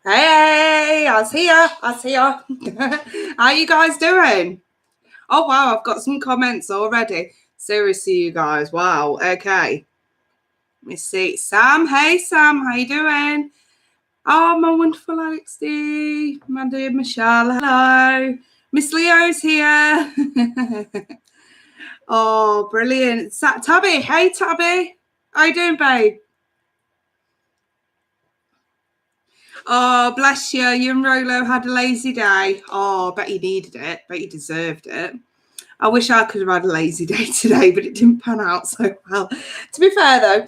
Hey, I see ya. How you guys doing? Oh, wow, I've got some comments already. Seriously, you guys. Wow. Okay. Let me see. Sam. Hey, Sam. How you doing? Oh, my wonderful Alex D. My dear Michelle. Hello. Miss Leo's here. Oh, brilliant. Tabby. Hey, Tabby. How you doing, babe? Oh, bless you. You and Rolo had a lazy day. Oh, bet you needed it. Bet you deserved it. I wish I could have had a lazy day today, but it didn't pan out so well. To be fair, though,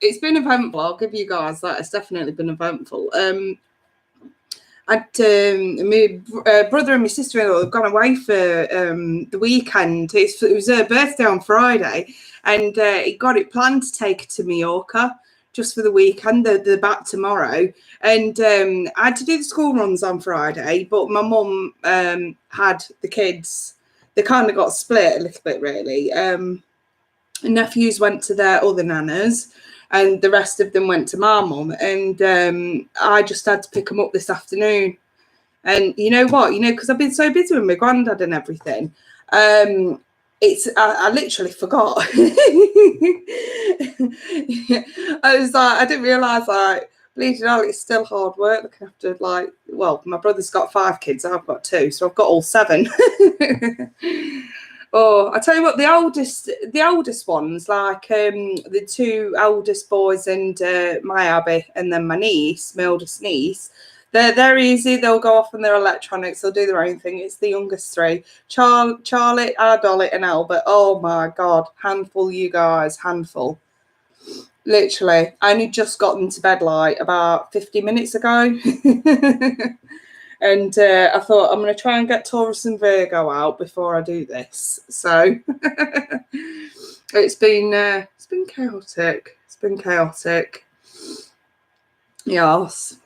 it's been eventful. I'll give you guys that. It's definitely been eventful. My brother and my sister-in-law have gone away for the weekend. It was her birthday on Friday, and he got it planned to take her to Mallorca just for the weekend. They're back tomorrow. And I had to do the school runs on Friday, but my mum had the kids. They kind of got split a little bit, really. Nephews went to their other nanas, and the rest of them went to my mum. And I just had to pick them up this afternoon. And you know what? Because I've been so busy with my granddad and everything, I literally forgot. I was like, I didn't realise, like, bleeding hell, it's still hard work looking after, like, well, my brother's got 5 kids, I've got 2, so I've got all 7. Oh, I tell you what, the oldest ones, like the 2 eldest boys and my Abby, and then my niece, my oldest niece, they're easy. They'll go off on their electronics. They'll do their own thing. It's the youngest 3, Charlie, our Dolly, and Albert. Oh my God, handful, you guys, handful. Literally, I only just got them to bed like about 50 minutes ago. And I thought I'm going to try and get Taurus and Virgo out before I do this. So it's been chaotic. It's been chaotic. Yes.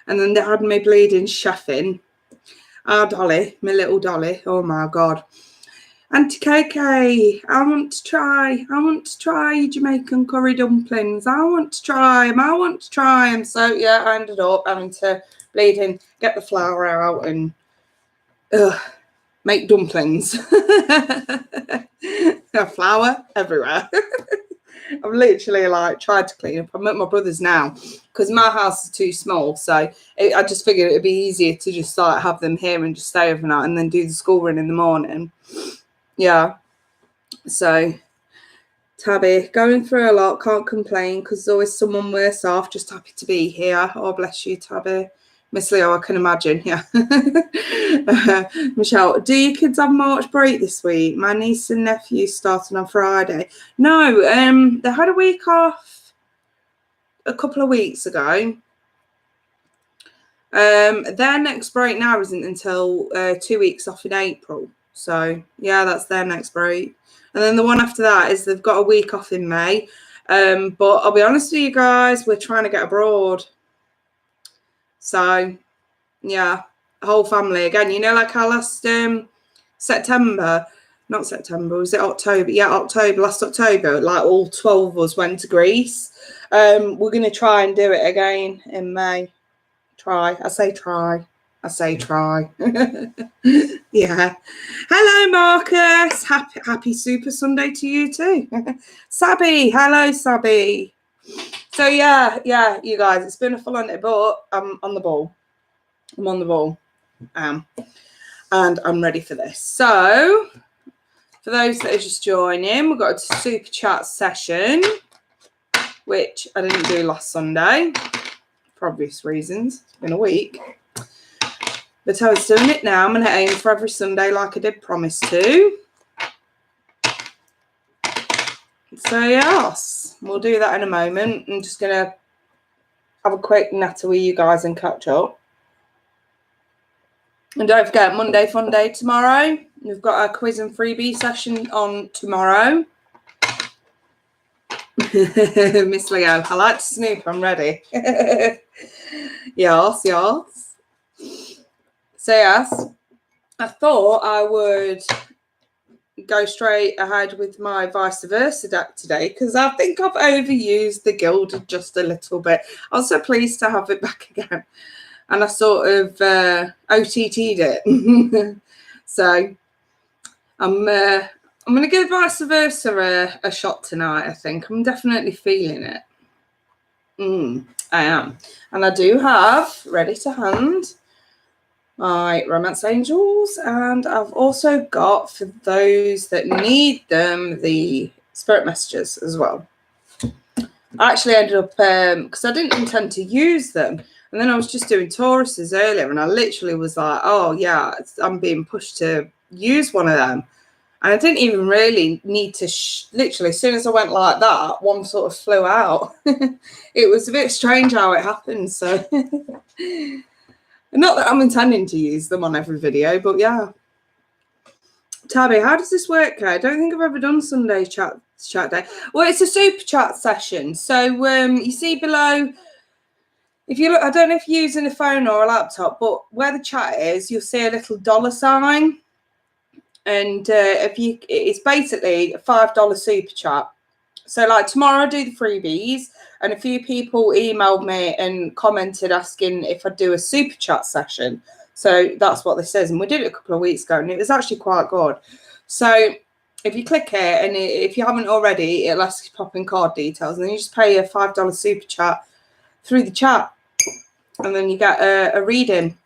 And then they had me bleeding chefing. Our Dolly, my little Dolly. Oh my God. Auntie KK, I want to try Jamaican curry dumplings. I want to try them. So yeah, I ended up having to bleeding get the flour out and make dumplings. Flour everywhere. I've literally like tried to clean up. I'm at my brother's now because my house is too small, so I just figured it'd be easier to just like have them here and just stay overnight and then do the school run in the morning. Yeah. So Tabby, going through a lot, can't complain because there's always someone worse off. Just happy to be here. Oh, bless you, Tabby. Miss Leo, I can imagine. Yeah. Michelle, do your kids have March break this week? My niece and nephew starting on Friday. No, they had a week off a couple of weeks ago. Their next break now isn't until 2 weeks off in April. So yeah, that's their next break. And then the one after that is they've got a week off in May. But I'll be honest with you guys, we're trying to get abroad. So yeah, whole family again. Like our last September, not September, was it October? Yeah, October, last October, like all 12 of us went to Greece. We're going to try and do it again in May. I say try. Yeah. Hello, Marcus. Happy Super Sunday to you too. Sabby. Hello, Sabby. So yeah, you guys, it's been a full on day, but I'm on the ball. And I'm ready for this. So for those that are just joining, we've got a super chat session, which I didn't do last Sunday for obvious reasons. It's been a week. But I was doing it now. I'm going to aim for every Sunday like I did promise to. So, yes, we'll do that in a moment. I'm just going to have a quick natter with you guys and catch up. And don't forget, Monday Fun Day tomorrow. We've got our quiz and freebie session on tomorrow. Miss Leo, I like to snoop. I'm ready. Yes. So, yes, I thought I would go straight ahead with my vice versa deck today because I think I've overused the Gilded just a little bit. I was so pleased to have it back again. And I sort of OTT'd it. So I'm going to give vice versa a shot tonight, I think. I'm definitely feeling it. I am. And I do have ready to hand my Romance Angels, and I've also got, for those that need them, the Spirit Messages as well. I actually ended up, because I didn't intend to use them, and then I was just doing Tauruses earlier, and I literally was like, oh yeah, I'm being pushed to use one of them. And I didn't even really need to, literally, as soon as I went like that, one sort of flew out. It was a bit strange how it happened, so... Not that I'm intending to use them on every video, but yeah. Tabby, how does this work? I don't think I've ever done Sunday chat day. Well, it's a super chat session. So you see below, if you look, I don't know if you're using a phone or a laptop, but where the chat is, you'll see a little $sign. And it's basically a $5 super chat. So like tomorrow I do the freebies, and a few people emailed me and commented asking if I'd do a super chat session. So that's what this is. And we did it a couple of weeks ago and it was actually quite good. So if you click it, and if you haven't already, it'll ask you to pop in card details, and then you just pay a $5 super chat through the chat, and then you get a reading.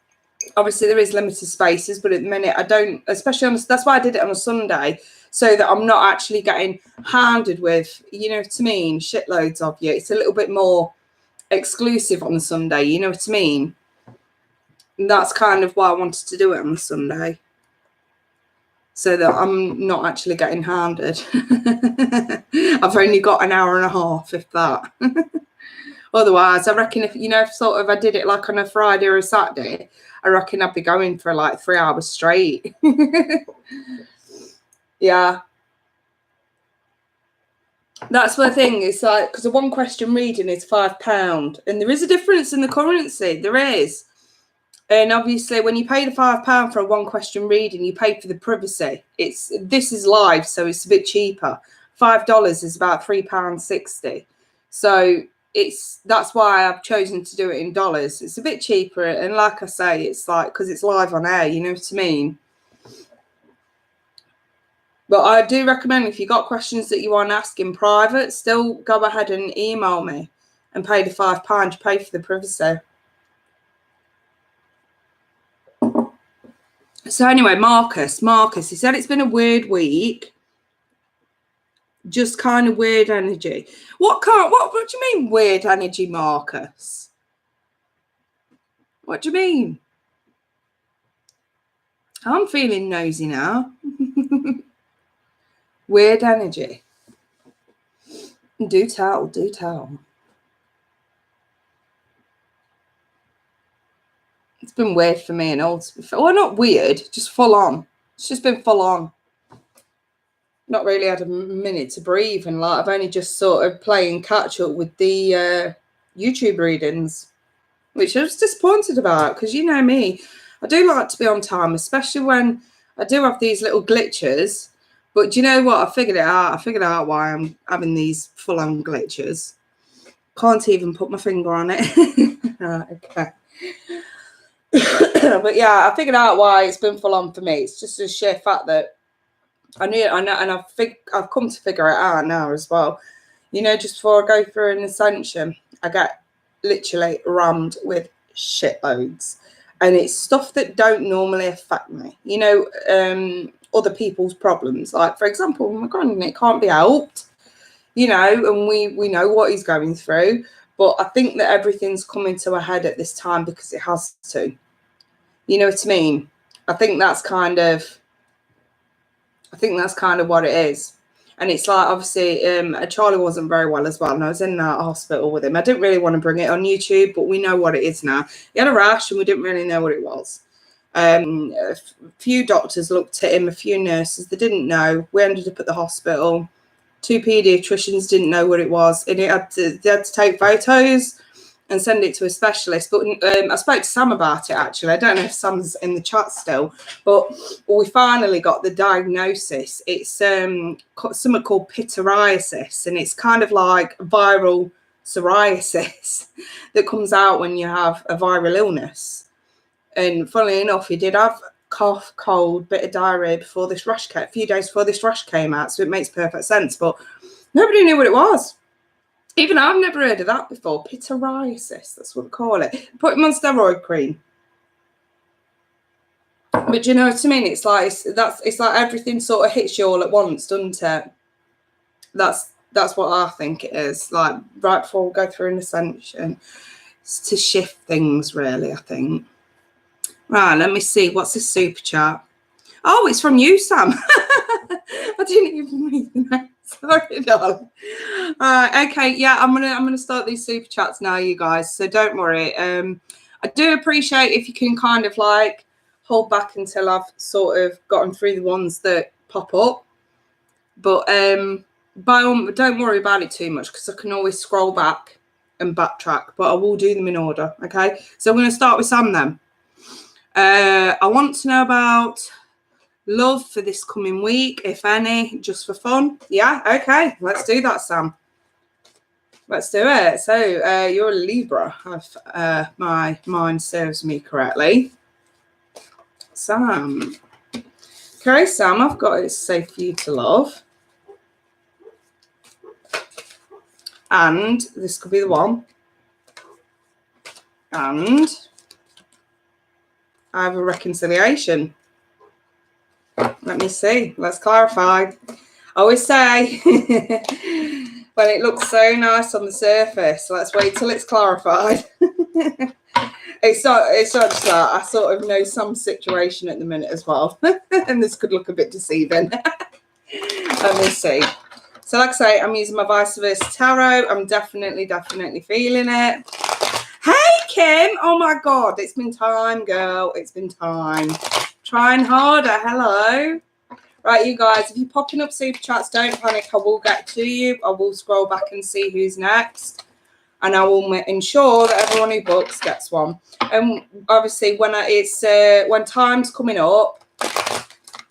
Obviously there is limited spaces, but at the minute I don't, especially on, that's why I did it on a Sunday, so that I'm not actually getting handed with, you know what I mean, shitloads of you. It's a little bit more exclusive on the Sunday, you know what I mean? And that's kind of why I wanted to do it on the Sunday, so that I'm not actually getting handed. I've only got an hour and a half, if that. Otherwise, I reckon if I did it like on a Friday or a Saturday, I reckon I'd be going for like 3 hours straight. Yeah. That's the thing. It's like, because a one question reading is £5, and there is a difference in the currency. There is. And obviously, when you pay the £5 for a one question reading, you pay for the privacy. This is live, so it's a bit cheaper. $5 is about £3.60. So that's why I've chosen to do it in dollars. It's a bit cheaper, and like I say, it's like, because it's live on air, you know what I mean? But I do recommend, if you got questions that you want to ask in private, still go ahead and email me and pay the £5. You pay for the privacy. So anyway, Marcus, he said it's been a weird week. Just kind of weird energy. What do you mean weird energy, Marcus? What do you mean? I'm feeling nosy now. Weird energy. Do tell. It's been weird for me and old. Well, not weird, just full on. It's just been full on. Not really had a minute to breathe, and like I've only just sort of playing catch up with the YouTube readings, which I was disappointed about, because you know me, I do like to be on time, especially when I do have these little glitches. But do you know what? I figured it out. I figured out why I'm having these full-on glitches. Can't even put my finger on it. Right, okay. But yeah, I figured out why it's been full-on for me. It's just a sheer fact that I know, and I've come to figure it out now as well. You know, just before I go through an ascension, I get literally rammed with shitloads, and it's stuff that don't normally affect me. You know, other people's problems. Like, for example, my granddad, it can't be helped. You know, and we know what he's going through. But I think that everything's coming to a head at this time because it has to. You know what I mean? I think that's kind of what it is. And it's like, obviously, Charlie wasn't very well as well, and I was in that hospital with him. I didn't really want to bring it on YouTube, but we know what it is now. He had a rash, and we didn't really know what it was. A few doctors looked at him, a few nurses, they didn't know. We ended up at the hospital. 2 pediatricians didn't know what it was, and they had to take photos and send it to a specialist. But I spoke to Sam about it, actually. I don't know if Sam's in the chat still, but we finally got the diagnosis. It's something called pityriasis, and it's kind of like viral psoriasis that comes out when you have a viral illness. And funnily enough, he did have cough, cold, bit of diarrhea before this rash came, a few days before this rash came out, so it makes perfect sense. But nobody knew what it was. Even I've never heard of that before. Pityriasis, that's what we call it. Put him on steroid cream. But you know what I mean? It's like everything sort of hits you all at once, doesn't it? That's what I think it is. Like right before we go through an ascension, it's to shift things, really, I think. Right, let me see. What's this super chat? Oh, it's from you, Sam. I didn't even read the name. Sorry, darling. Okay, yeah, I'm gonna start these super chats now, you guys. So don't worry. I do appreciate if you can kind of like hold back until I've sort of gotten through the ones that pop up. But don't worry about it too much, because I can always scroll back and backtrack. But I will do them in order. Okay, so I'm going to start with Sam then. I want to know about love for this coming week, if any, just for fun. Yeah, okay, let's do that, Sam. Let's do it. So you're a Libra, if my mind serves me correctly. Sam. Okay, Sam, I've got it safe for you to love. And this could be the one. And I have a reconciliation. Let me see. Let's clarify. I always say, when it looks so nice on the surface, let's wait till it's clarified. It's not just that. I sort of know Sam's situation at the minute as well. And this could look a bit deceiving. Let me see. So like I say, I'm using my vice versa tarot. I'm definitely feeling it. Hey, Kim. Oh, my God. It's been time, girl. It's been time. Trying harder. Hello. Right, you guys, if you're popping up super chats, don't panic. I will get to you. I will scroll back and see who's next. And I will ensure that everyone who books gets one. And obviously, when time's coming up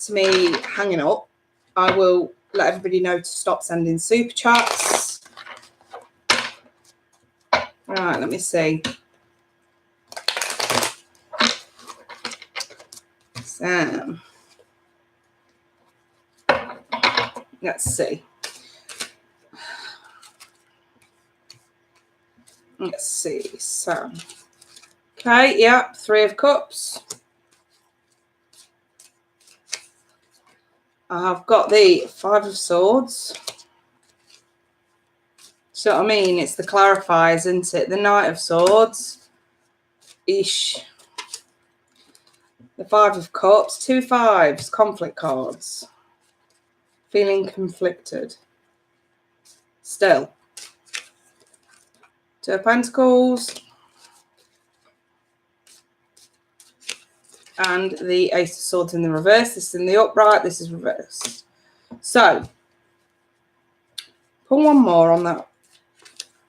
to me hanging up, I will let everybody know to stop sending super chats. Right, let me see. So, let's see. Let's see. So, okay, yeah, 3 of Cups. I've got the 5 of Swords. So what I mean, it's the clarifiers, isn't it? The Knight of Swords. Ish. The 5 of Cups. 2 5s, conflict cards. Feeling conflicted. Still. 2 of Pentacles. And the Ace of Swords in the reverse. This is in the upright. This is reversed. So, put one more on that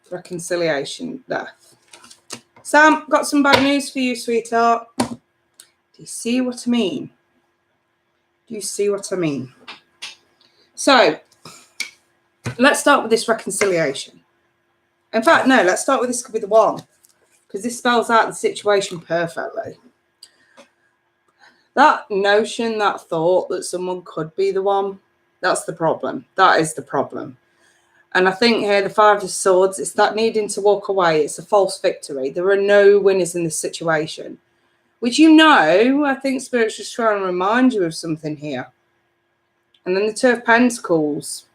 reconciliation death. Sam, got some bad news for you, sweetheart. Do you see what I mean? Do you see what I mean? So, let's start with this reconciliation. In fact, no, let's start with this could be the one, because this spells out the situation perfectly. That notion, that thought that someone could be the one, that's the problem. That is the problem. And I think here, the 5 of Swords, it's that needing to walk away. It's a false victory. There are no winners in this situation. Which I think Spirit's just trying to remind you of something here. And then the 2 of Pentacles.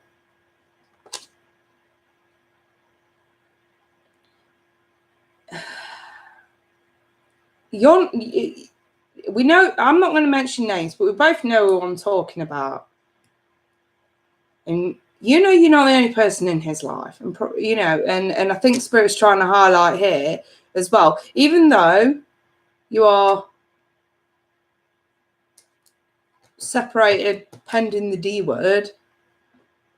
We know, I'm not going to mention names, but we both know who I'm talking about. And you're not the only person in his life. And and I think Spirit's trying to highlight here as well. Even though you are separated pending the D word,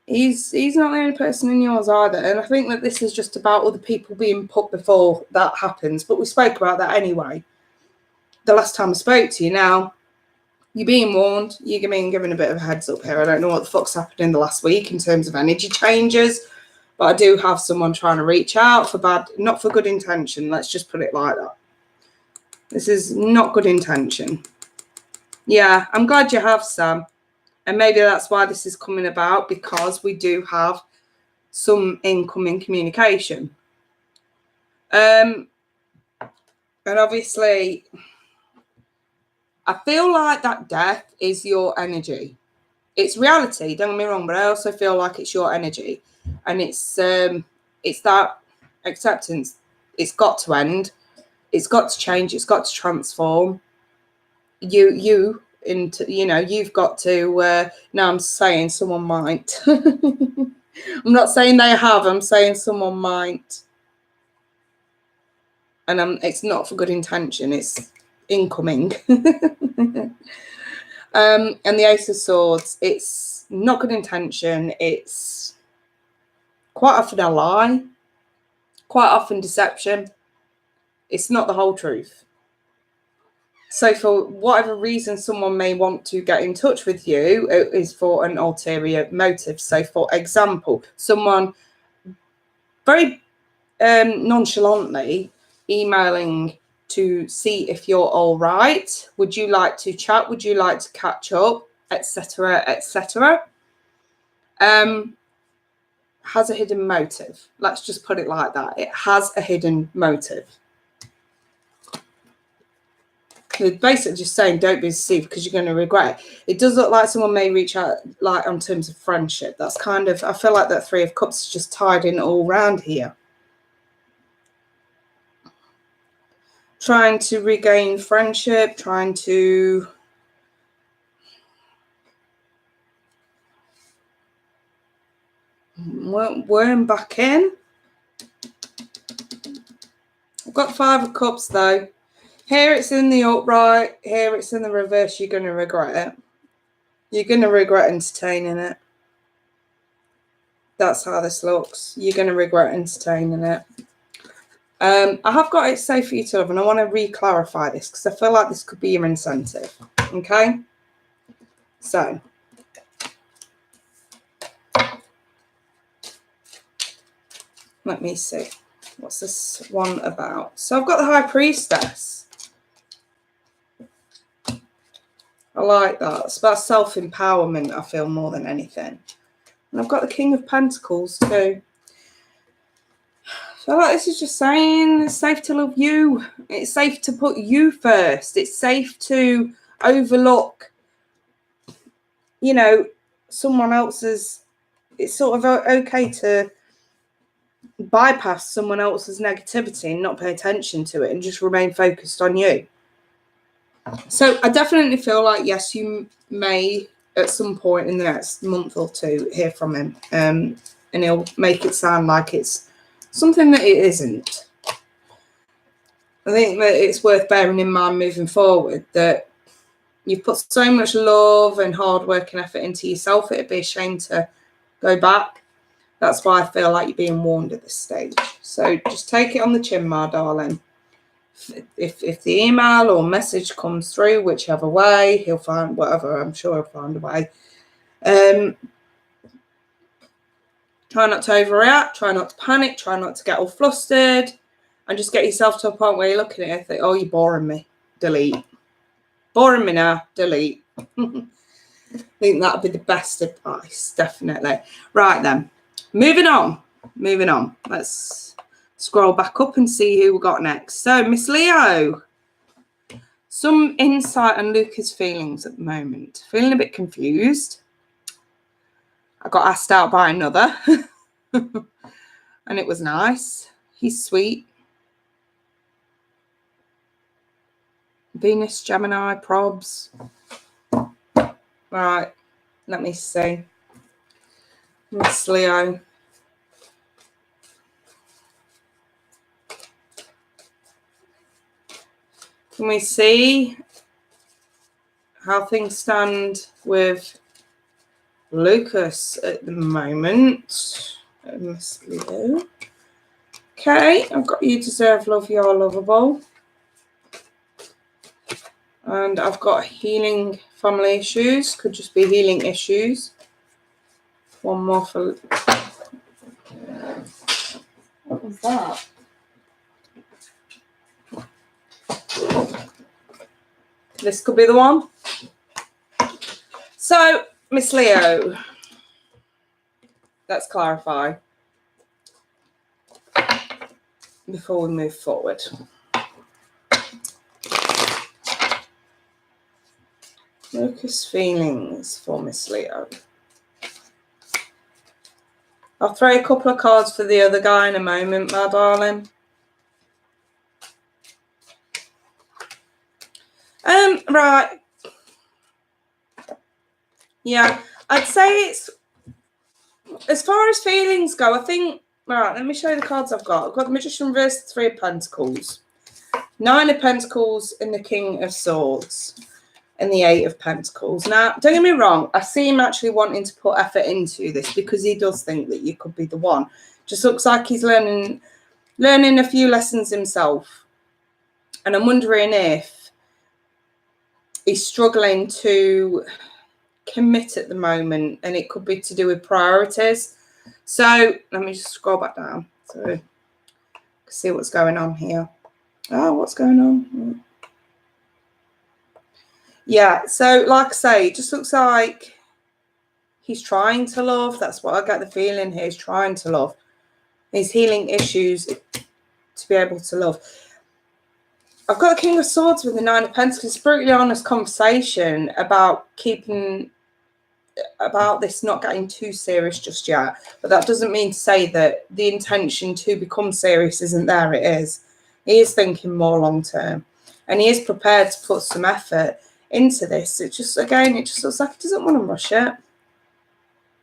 He's not the only person in yours either. And I think that this is just about other people being put before that happens. But we spoke about that anyway. The last time I spoke to you. Now, you're being warned. You're being given a bit of a heads up here. I don't know what the fuck's happened in the last week in terms of energy changes. But I do have someone trying to reach out for not for good intention. Let's just put it like that. This is not good intention. Yeah, I'm glad you have, Sam. And maybe that's why this is coming about, because we do have some incoming communication. And obviously, I feel like that death is your energy. It's reality, don't get me wrong, but I also feel like it's your energy. And it's that acceptance. It's got to end. It's got to change. It's got to transform. You've got to, now I'm saying someone might. I'm not saying they have, I'm saying someone might. And it's not for good intention, it's incoming. And the Ace of Swords, it's not good intention, it's quite often a lie, quite often deception. It's not the whole truth. So for whatever reason someone may want to get in touch with you, it is for an ulterior motive. So for example, someone very nonchalantly emailing to see if you're all right. Would you like to chat? Would you like to catch up? Etc. etc. Has a hidden motive. Let's just put it like that. It has a hidden motive. They're basically just saying don't be deceived because you're going to regret it. It does look like someone may reach out, like on terms of friendship. That's kind of, I feel like that Three of Cups is just tied in all round here. Trying to regain friendship, trying to worm back in. I've got Five of Cups though. Here it's in the upright, here it's in the reverse. You're going to regret it. You're going to regret entertaining it. That's how this looks. You're going to regret entertaining it. I have got it safe for you to love, and I want to re-clarify this because I feel like this could be your incentive. Okay? So. Let me see. What's this one about? So I've got the High Priestess. I like that. It's about self-empowerment, I feel, more than anything. And I've got the King of Pentacles too. I feel like this is just saying it's safe to love you. It's safe to put you first. It's safe to overlook, someone else's. It's sort of okay to bypass someone else's negativity and not pay attention to it and just remain focused on you. So I definitely feel like, yes, you may at some point in the next month or two hear from him, and he'll make it sound like it's something that it isn't. I think that it's worth bearing in mind moving forward that you've put so much love and hard work and effort into yourself, it'd be a shame to go back. That's why I feel like you're being warned at this stage. So just take it on the chin, my darling. If the email or message comes through, whichever way, he'll find whatever. I'm sure he'll find a way. Try not to overreact. Try not to panic. Try not to get all flustered. And just get yourself to a point where you're looking at it and think, oh, you're boring me. Delete. Boring me now. Delete. I think that would be the best advice, definitely. Right then. Moving on. Let's scroll back up and see who we got next. So, Miss Leo. Some insight on Luca's feelings at the moment. Feeling a bit confused. I got asked out by another. And it was nice. He's sweet. Venus, Gemini, probs. Right. Let me see. Miss Leo. Can we see how things stand with Lucas at the moment. Miss Leo. Okay, I've got you deserve love, you're lovable. And I've got healing family issues. Could just be healing issues. One more for... What was that? This could be the one. So, Miss Leo, let's clarify before we move forward. Lucas feelings for Miss Leo. I'll throw a couple of cards for the other guy in a moment, my darling. Right. Yeah, I'd say it's, as far as feelings go, I think, right, let me show you the cards I've got. I've got the Magician reversed, the Three of Pentacles, Nine of Pentacles, and the King of Swords, and the Eight of Pentacles. Now, don't get me wrong, I see him actually wanting to put effort into this because he does think that you could be the one. Just looks like he's learning a few lessons himself. And I'm wondering if he's struggling to commit at the moment, and it could be to do with priorities. So let me just scroll back down so we can see what's going on here. Oh, what's going on? Yeah, so like I say, it just looks like he's trying to love. That's what I get the feeling here. He's trying to love. He's healing issues to be able to love. I've got the King of Swords with the Nine of Pentacles. It's a brutally honest conversation about this not getting too serious just yet. But that doesn't mean to say that the intention to become serious isn't there. It is. He is thinking more long term. And he is prepared to put some effort into this. It just looks like he doesn't want to rush it.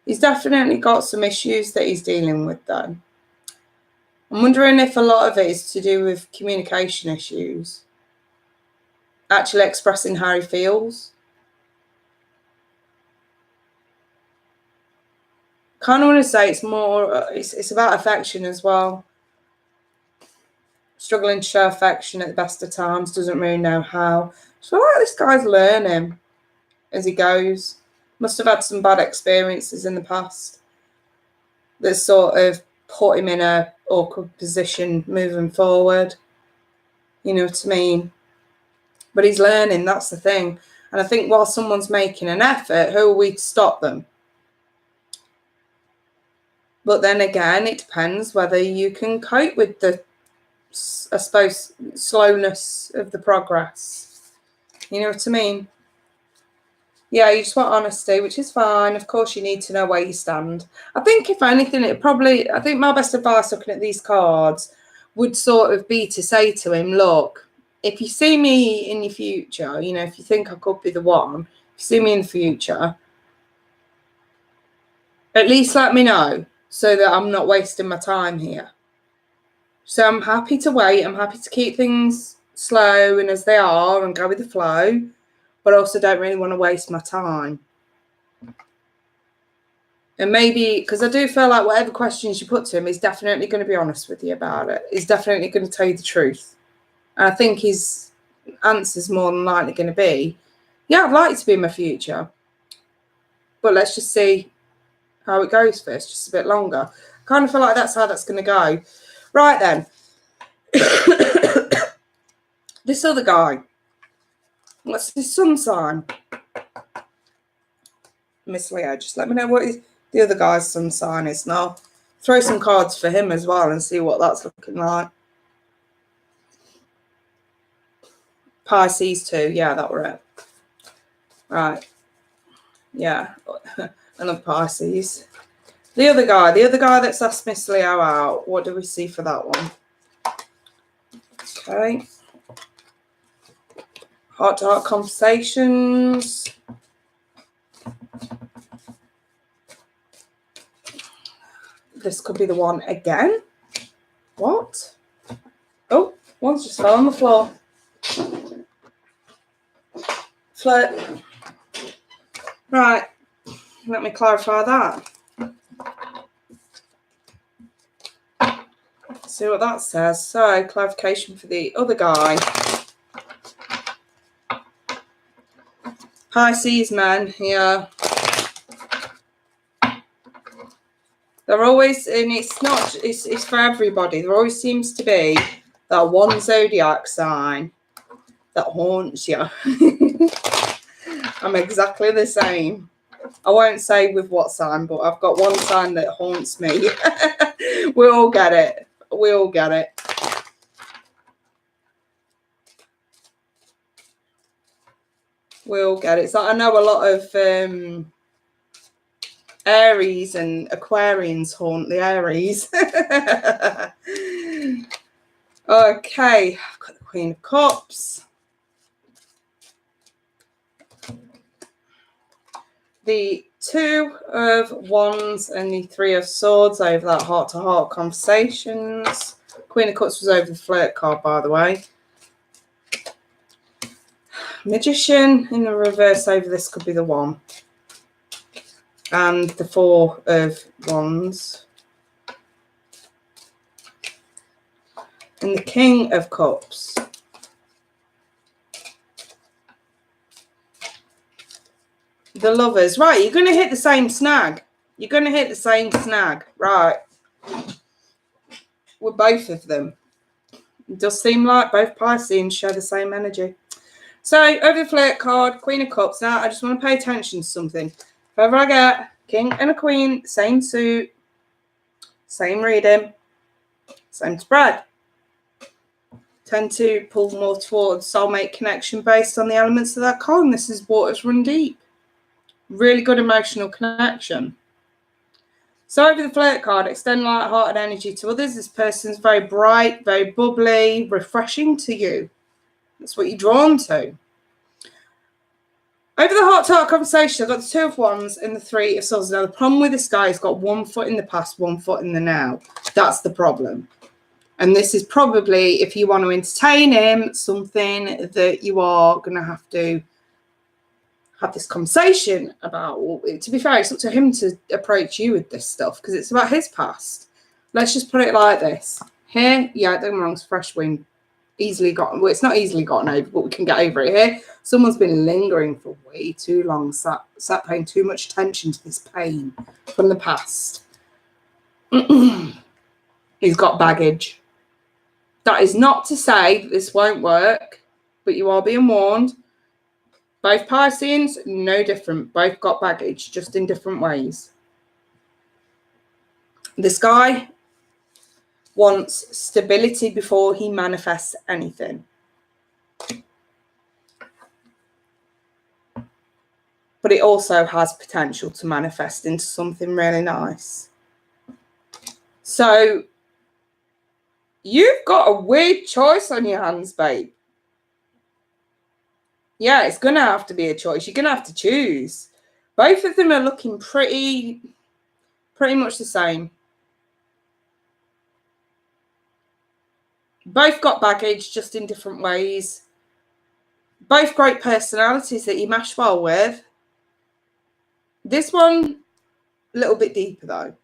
He's definitely got some issues that he's dealing with, though. I'm wondering if a lot of it is to do with communication issues. Actually expressing how he feels. Kind of want to say it's more, it's about affection as well. Struggling to show affection at the best of times, doesn't really know how. So I feel like this guy's learning as he goes. Must have had some bad experiences in the past that sort of put him in a awkward position moving forward. You know what I mean? But he's learning, that's the thing. And I think while someone's making an effort, who are we to stop them? But then again, it depends whether you can cope with the, I suppose, slowness of the progress. You know what I mean? Yeah, you just want honesty, which is fine. Of course, you need to know where you stand. I think, if anything, I think my best advice looking at these cards would sort of be to say to him, look, if you see me in your future, you know, if you think I could be the one, if you see me in the future, at least let me know so that I'm not wasting my time here. So I'm happy to wait. I'm happy to keep things slow and as they are and go with the flow, but also don't really want to waste my time. And maybe, because I do feel like whatever questions you put to him, he's definitely going to be honest with you about it. He's definitely going to tell you the truth. And I think his answer's more than likely going to be, yeah, I'd like to be in my future. But let's just see how it goes first, just a bit longer. I kind of feel like that's how that's going to go. Right then. This other guy. What's his sun sign? Miss Leo, just let me know what the other guy's sun sign is. Now, throw some cards for him as well and see what that's looking like. Pisces too. Yeah, that were it. Right. Yeah. Another Pisces. The other guy that's asked Miss Leo out. What do we see for that one? Okay. Heart-to-heart conversations. This could be the one again. What? Oh, one's just fell on the floor. Flirt. Right. Let me clarify that. See what that says. So, clarification for the other guy. Pisces men here. They're always, and it's for everybody. There always seems to be that one zodiac sign that haunts you. I'm exactly the same. I won't say with what sign, but I've got one sign that haunts me. We all get it. We all get it. We all get it. So I know a lot of Aries and Aquarians haunt the Aries. Okay, I've got the Queen of Cups. The Two of Wands and the Three of Swords over that heart-to-heart conversations. Queen of Cups was over the flirt card, by the way. Magician in the reverse over this could be the one. And the Four of Wands. And the King of Cups. The Lovers. Right, you're going to hit the same snag. You're going to hit the same snag. Right. With both of them. It does seem like both Pisces share the same energy. So, over the flirt card, Queen of Cups. Now, I just want to pay attention to something. If ever I get King and a Queen, same suit, same reading, same spread, tend to pull more towards soulmate connection based on the elements of that card. This is waters run deep. Really good emotional connection. So over the flirt card, extend light-hearted energy to others. This person's very bright, very bubbly, refreshing to you. That's what you're drawn to. Over the heart-to-heart conversation, I've got the Two of Wands and the Three of Swords. Now, the problem with this guy is got 1 foot in the past, 1 foot in the now. That's the problem. And this is probably, if you want to entertain him, something that you are going to have this conversation about. Well, to be fair, it's up to him to approach you with this stuff because it's about his past. Let's just put it like this. Here, yeah, don't get me wrong, it's fresh wind. Easily gotten, well, it's not easily gotten over, but we can get over it here. Someone's been lingering for way too long, sat paying too much attention to this pain from the past. He's got baggage. That is not to say that this won't work, but you are being warned. Both Pisceans, no different. Both got baggage, just in different ways. This guy wants stability before he manifests anything. But it also has potential to manifest into something really nice. So you've got a weird choice on your hands, babe. Yeah, it's going to have to be a choice. You're going to have to choose. Both of them are looking pretty much the same. Both got baggage, just in different ways. Both great personalities that you mash well with. This one, a little bit deeper, though,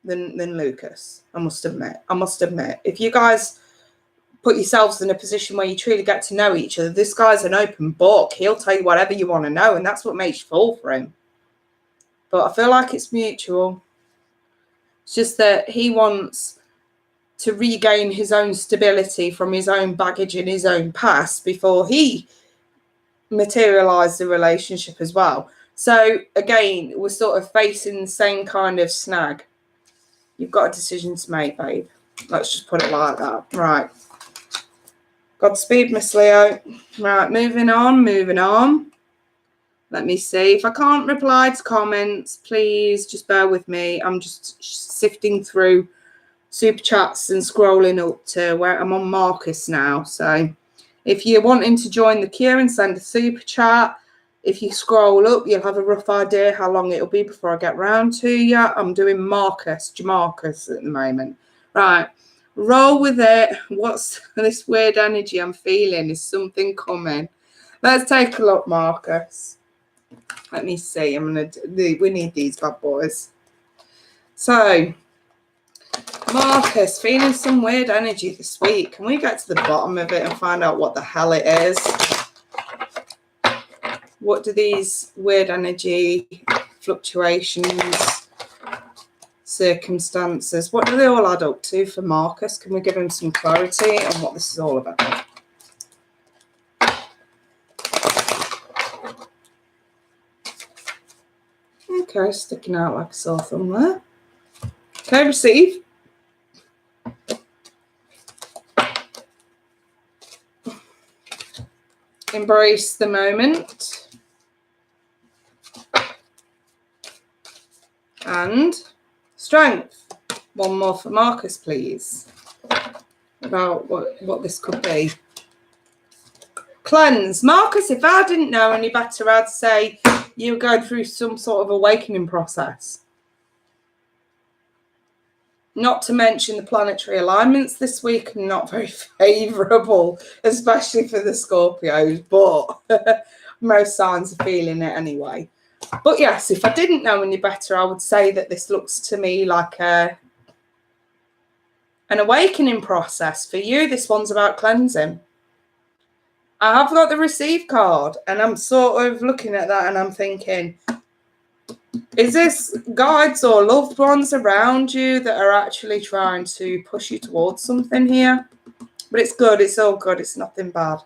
than Lucas, I must admit. If you guys put yourselves in a position where you truly get to know each other, this guy's an open book. He'll tell you whatever you want to know, and that's what makes you fall for him. But I feel like it's mutual. It's just that he wants to regain his own stability from his own baggage in his own past before he materialized the relationship as well. So again, we're sort of facing the same kind of snag. You've got a decision to make, babe. Let's just put it like that. Right. Godspeed, Miss Leo. Right, moving on. Let me see. If I can't reply to comments, please just bear with me. I'm just sifting through super chats and scrolling up to where I'm on Marcus now. So if you're wanting to join the queue and send a super chat, if you scroll up, you'll have a rough idea how long it'll be before I get round to you. I'm doing Jamarcus at the moment. Right, roll with it. What's this weird energy I'm feeling? Is something coming? Let's take a look, Marcus. Let me see. We need these bad boys. So, Marcus, feeling some weird energy this week. Can we get to the bottom of it and find out what the hell it is? What do these weird energy fluctuations, circumstances, what do they all add up to for Marcus? Can we give him some clarity on what this is all about? Okay, sticking out like a sore thumb there. Okay, receive. Embrace the moment. And strength. One more for Marcus, please. About what this could be. Cleanse. Marcus, if I didn't know any better, I'd say you were going through some sort of awakening process. Not to mention the planetary alignments this week are not very favourable, especially for the Scorpios, but most signs are feeling it anyway. But yes, if I didn't know any better, I would say that this looks to me like an awakening process. For you, this one's about cleansing. I have got the receive card, and I'm sort of looking at that and I'm thinking, is this guides or loved ones around you that are actually trying to push you towards something here? But it's good. It's all good. It's nothing bad.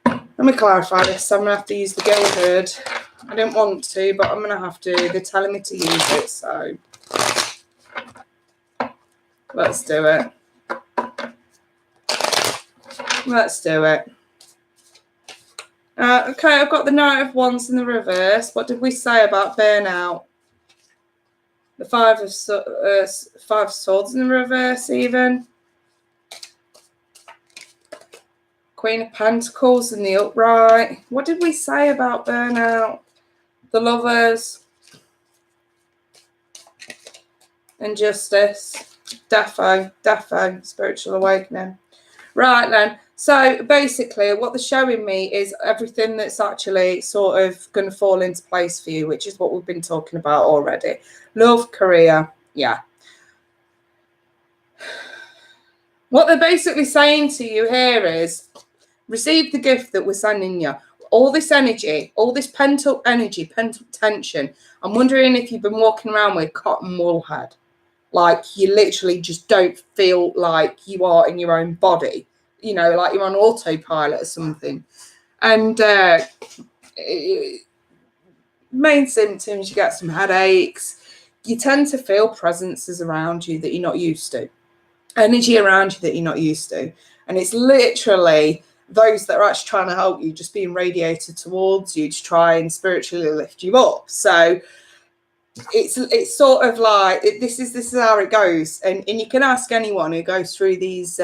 Let me clarify this. I'm going to have to use the Girl Herd. I didn't want to, but I'm going to have to. They're telling me to use it, so let's do it. Let's do it. Okay, I've got the Knight of Wands in the reverse. What did we say about burnout? The Five of Swords in the reverse, even. Queen of Pentacles in the upright. What did we say about burnout? The Lovers. And Justice. Defo. Spiritual awakening. Right then. So basically what they're showing me is everything that's actually sort of going to fall into place for you, which is what we've been talking about already. Love, career, yeah. What they're basically saying to you here is receive the gift that we're sending you. All this energy, all this pent-up energy, pent-up tension. I'm wondering if you've been walking around with cotton wool head. Like you literally just don't feel like you are in your own body. You know, like you're on autopilot or something. And main symptoms, you get some headaches. You tend to feel presences around you that you're not used to. Energy around you that you're not used to. And it's literally those that are actually trying to help you just being radiated towards you to try and spiritually lift you up. So it's sort of like this is how it goes, and you can ask anyone who goes through these.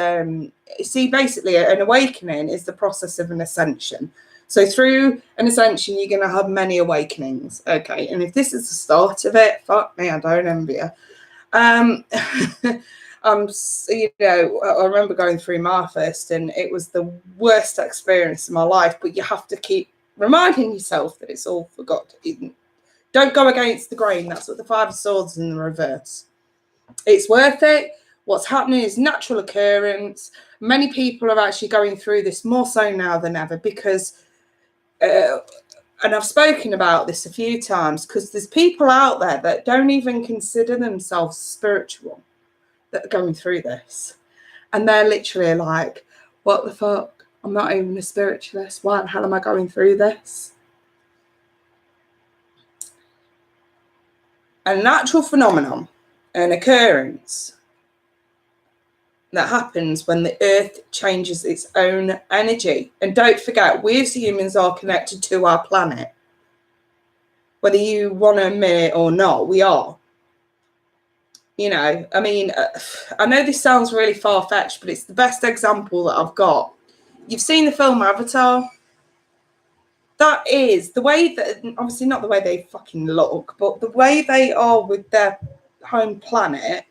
See, basically, an awakening is the process of an ascension. So through an ascension, you're going to have many awakenings. Okay, and if this is the start of it, fuck me, I don't envy you. You know, I remember going through my first, and it was the worst experience of my life. But you have to keep reminding yourself that it's all for God. Don't go against the grain. That's what the Five of Swords in the reverse. It's worth it. What's happening is natural occurrence. Many people are actually going through this more so now than ever because, and I've spoken about this a few times, because there's people out there that don't even consider themselves spiritual that are going through this. And they're literally like, what the fuck? I'm not even a spiritualist. Why the hell am I going through this? A natural phenomenon, an occurrence that happens when the earth changes its own energy. And don't forget, we as humans are connected to our planet. Whether you want to admit it or not, we are. You know, I mean, I know this sounds really far-fetched, but it's the best example that I've got. You've seen the film Avatar? That is the way that, obviously not the way they fucking look, but the way they are with their home planet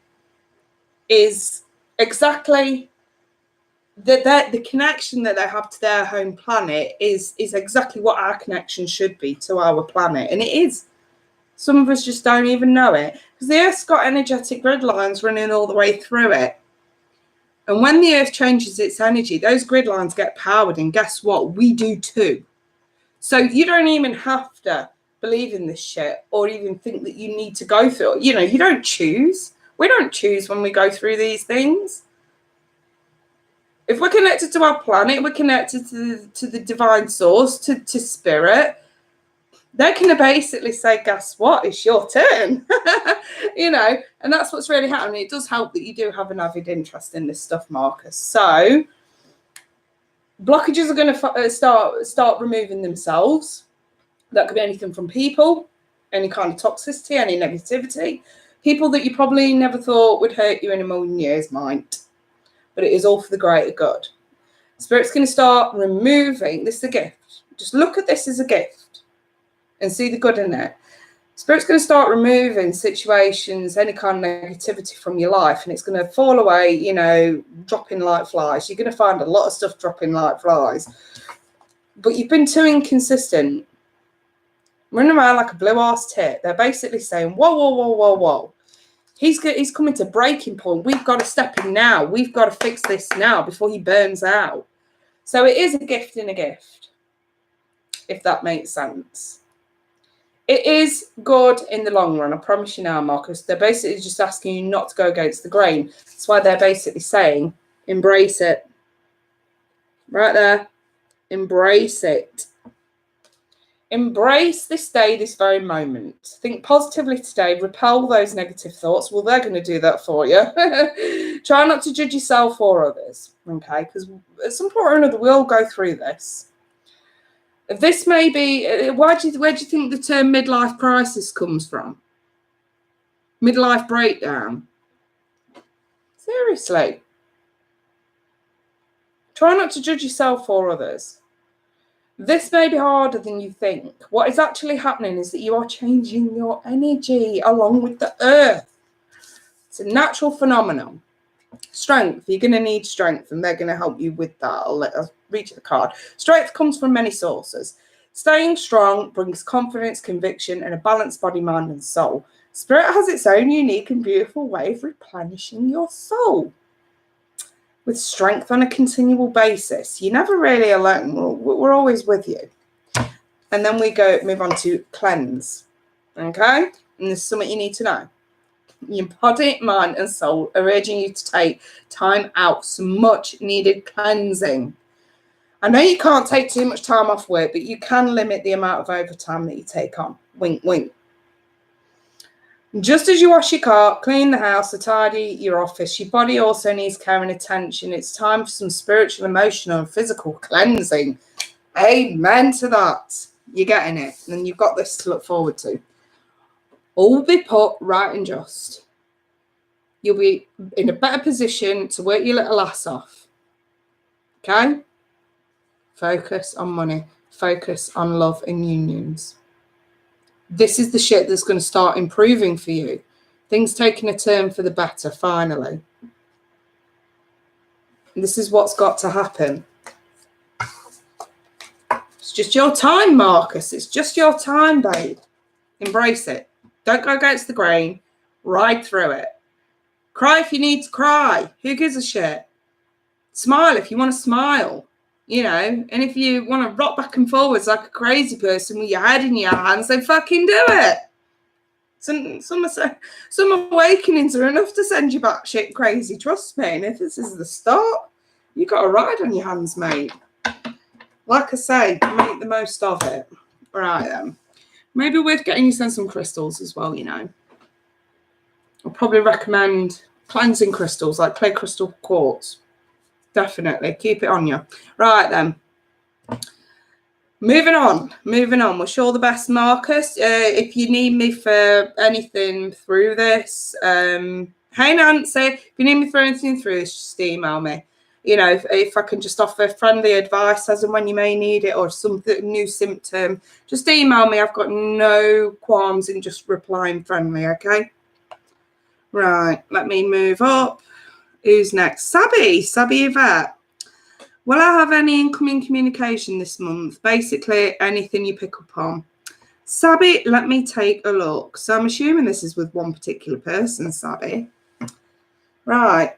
is exactly the connection that they have to their home planet is exactly what our connection should be to our planet. And it is. Some of us just don't even know it. Because the Earth's got energetic grid lines running all the way through it. And when the Earth changes its energy, those grid lines get powered. And guess what? We do too. So you don't even have to believe in this shit or even think that you need to go through it. You know, you don't choose. We don't choose when we go through these things. If we're connected to our planet, we're connected to the divine source, to spirit, they're going to basically say, guess what? It's your turn. You know, and that's what's really happening. It does help that you do have an avid interest in this stuff, Marcus. So blockages are going to start removing themselves. That could be anything from people, any kind of toxicity, any negativity. People that you probably never thought would hurt you in a million years might. But it is all for the greater good. Spirit's going to start removing. This is a gift. Just look at this as a gift and see the good in it. Spirit's going to start removing situations, any kind of negativity from your life, and it's going to fall away, you know, dropping like flies. You're going to find a lot of stuff dropping like flies. But you've been too inconsistent. Running around like a blue-ass tit. They're basically saying, whoa, whoa, whoa, whoa, whoa. He's coming to breaking point. We've got to step in now. We've got to fix this now before he burns out. So it is a gift in a gift, if that makes sense. It is good in the long run, I promise you now, Marcus. They're basically just asking you not to go against the grain. That's why they're basically saying, embrace it. Right there. Embrace it. Embrace this day, this very moment. Think positively today. Repel those negative thoughts. Well, they're going to do that for you. Try not to judge yourself or others, okay? Because at some point or another, we'll go through this. This may be... where do you think the term midlife crisis comes from? Midlife breakdown. Seriously. Try not to judge yourself or others. This may be harder than you think. What is actually happening is that you are changing your energy along with the earth. It's a natural phenomenon. Strength. You're going to need strength, and they're going to help you with that. I'll read you the card. Strength comes from many sources. Staying strong brings confidence, conviction, and a balanced body, mind, and soul. Spirit has its own unique and beautiful way of replenishing your soul. With strength on a continual basis. You're never really alone. We're always with you. And then we move on to cleanse. Okay? And there's something you need to know. Your body, mind, and soul are urging you to take time out. Some much needed cleansing. I know you can't take too much time off work, but you can limit the amount of overtime that you take on. Wink, wink. Just as you wash your car, clean the house, or tidy your office, your body also needs care and attention. It's time for some spiritual, emotional, and physical cleansing. Amen to that. You're getting it. And you've got this to look forward to. All be put right and just. You'll be in a better position to work your little ass off. Okay? Focus on money. Focus on love and unions. This is the shit that's going to start improving for you. Things taking a turn for the better, finally. This is what's got to happen. It's just your time, Marcus. It's just your time, babe. Embrace it. Don't go against the grain. Ride through it. Cry if you need to cry. Who gives a shit? Smile if you want to smile. You know, and if you want to rock back and forwards like a crazy person with your head in your hands, then fucking do it. Some awakenings are enough to send you batshit crazy, trust me. And if this is the start, you got a ride on your hands, mate. Like I say, make the most of it. All right, then. Maybe worth getting you some crystals as well, you know. I'll probably recommend cleansing crystals, like clear crystal quartz. Definitely. Keep it on you. Right, then. Moving on. Wish you all the best, Marcus. If you need me for anything through this, hey, Nancy, if you need me for anything through this, just email me. You know, if I can just offer friendly advice as and when you may need it, or some new symptom, just email me. I've got no qualms in just replying friendly, okay? Right, let me move up. Who's next? Sabby Yvette. Will I have any incoming communication this month? Basically, anything you pick up on. Sabby, let me take a look. So I'm assuming this is with one particular person, Sabby. Right.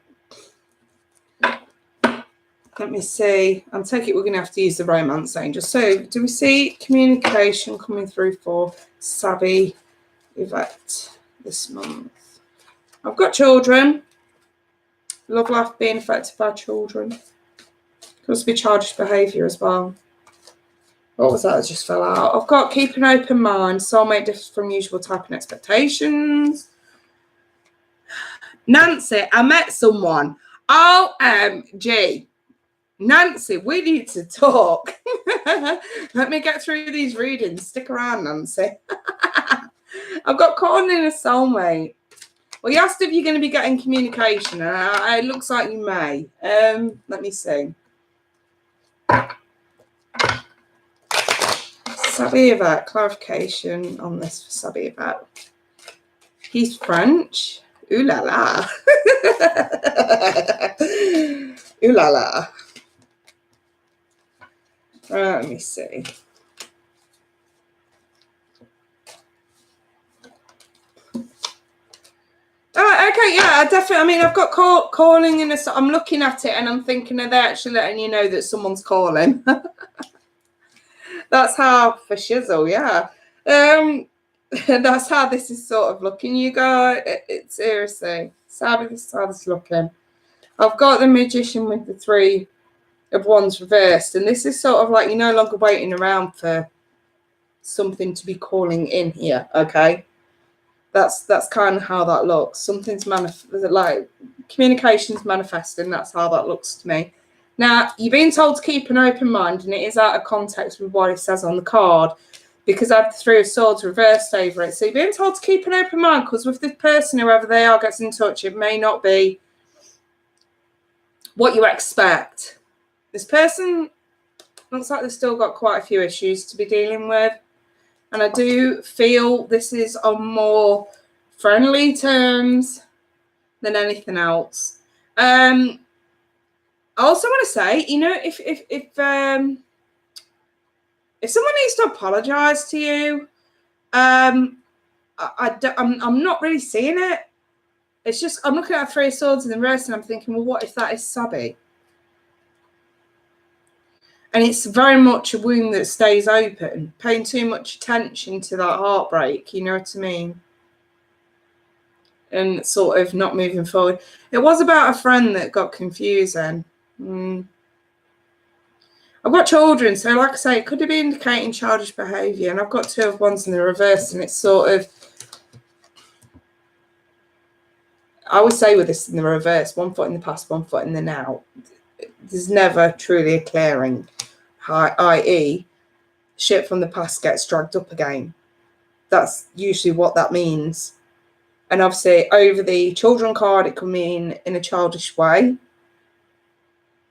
Let me see. I take it we're going to have to use the romance angel. So do we see communication coming through for Sabby Yvette this month? I've got children. Love life being affected by children. Could also be childish behaviour as well. What was that that just fell out? I've got keep an open mind. Soulmate differs from usual type and expectations. Nancy, I met someone. OMG. Nancy, we need to talk. Let me get through these readings. Stick around, Nancy. I've got caught in a soulmate. Well, you asked if you're going to be getting communication, and it looks like you may. Let me see. Sabby Yvette, clarification on this for Sabby Yvette. He's French. Ooh la la. Ooh la la. Let me see. Okay, yeah, definitely. I mean, I've got calling in I'm looking at it and I'm thinking, are they actually letting you know that someone's calling? That's how, for shizzle, yeah. That's how this is sort of looking, you guys. It's seriously, Sabby, this is how this is looking. I've got the magician with the 3 of Wands reversed, and this is sort of like you're no longer waiting around for something to be calling in here, okay? That's kind of how that looks. Something's like communication's manifesting. That's how that looks to me. Now, you're being told to keep an open mind, and it is out of context with what it says on the card, because I have the 3 of Swords reversed over it. So you're being told to keep an open mind, because with this person, whoever they are, gets in touch, it may not be what you expect. This person looks like they've still got quite a few issues to be dealing with. And I do feel this is on more friendly terms than anything else. I also want to say, you know, if someone needs to apologise to you, I'm not really seeing it. It's just I'm looking at 3 of Swords in the reverse, and I'm thinking, well, what if that is Sabby? And it's very much a wound that stays open, paying too much attention to that heartbreak, you know what I mean? And sort of not moving forward. It was about a friend that got confusing. I've got children, so like I say, it could be indicating childish behaviour. And I've got 2 of Wands in the reverse, and it's sort of, I would say with this in the reverse, 1 foot in the past, 1 foot in the now. There's never truly a clearing, i.e. shit from the past gets dragged up again. That's usually what that means. And obviously, over the children card, it can mean in a childish way.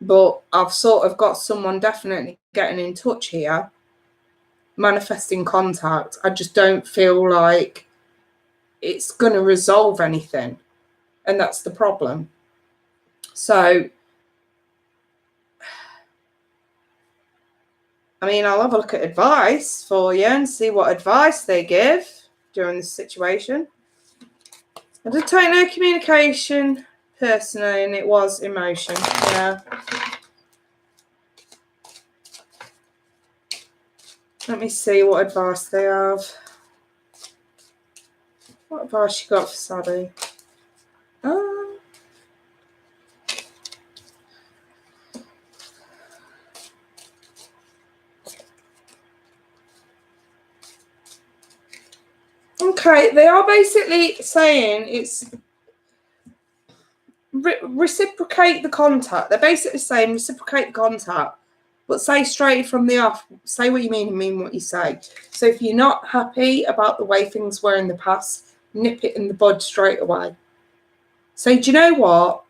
But I've sort of got someone definitely getting in touch here, manifesting contact. I just don't feel like it's going to resolve anything. And that's the problem. So, I mean, I'll have a look at advice for you and see what advice they give during this situation. I did take no communication personally, and it was emotion. Yeah. Let me see what advice they have. What advice you got for Sabby? Okay, they are basically saying it's reciprocate the contact. They're basically saying reciprocate the contact, but say straight from the off, say what you mean and mean what you say. So if you're not happy about the way things were in the past, nip it in the bud straight away. Say, do you know what?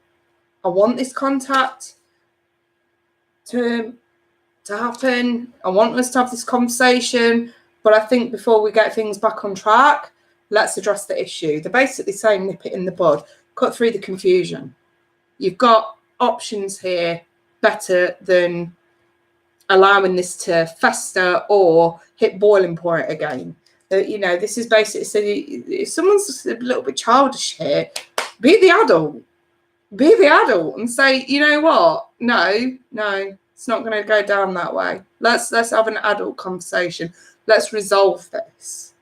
I want this contact to happen. I want us to have this conversation, but I think before we get things back on track, let's address the issue. They're basically saying nip it in the bud, cut through the confusion. You've got options here better than allowing this to fester or hit boiling point again. You know, this is basically, so if someone's a little bit childish here, be the adult. Be the adult and say, you know what? No, it's not going to go down that way. Let's have an adult conversation. Let's resolve this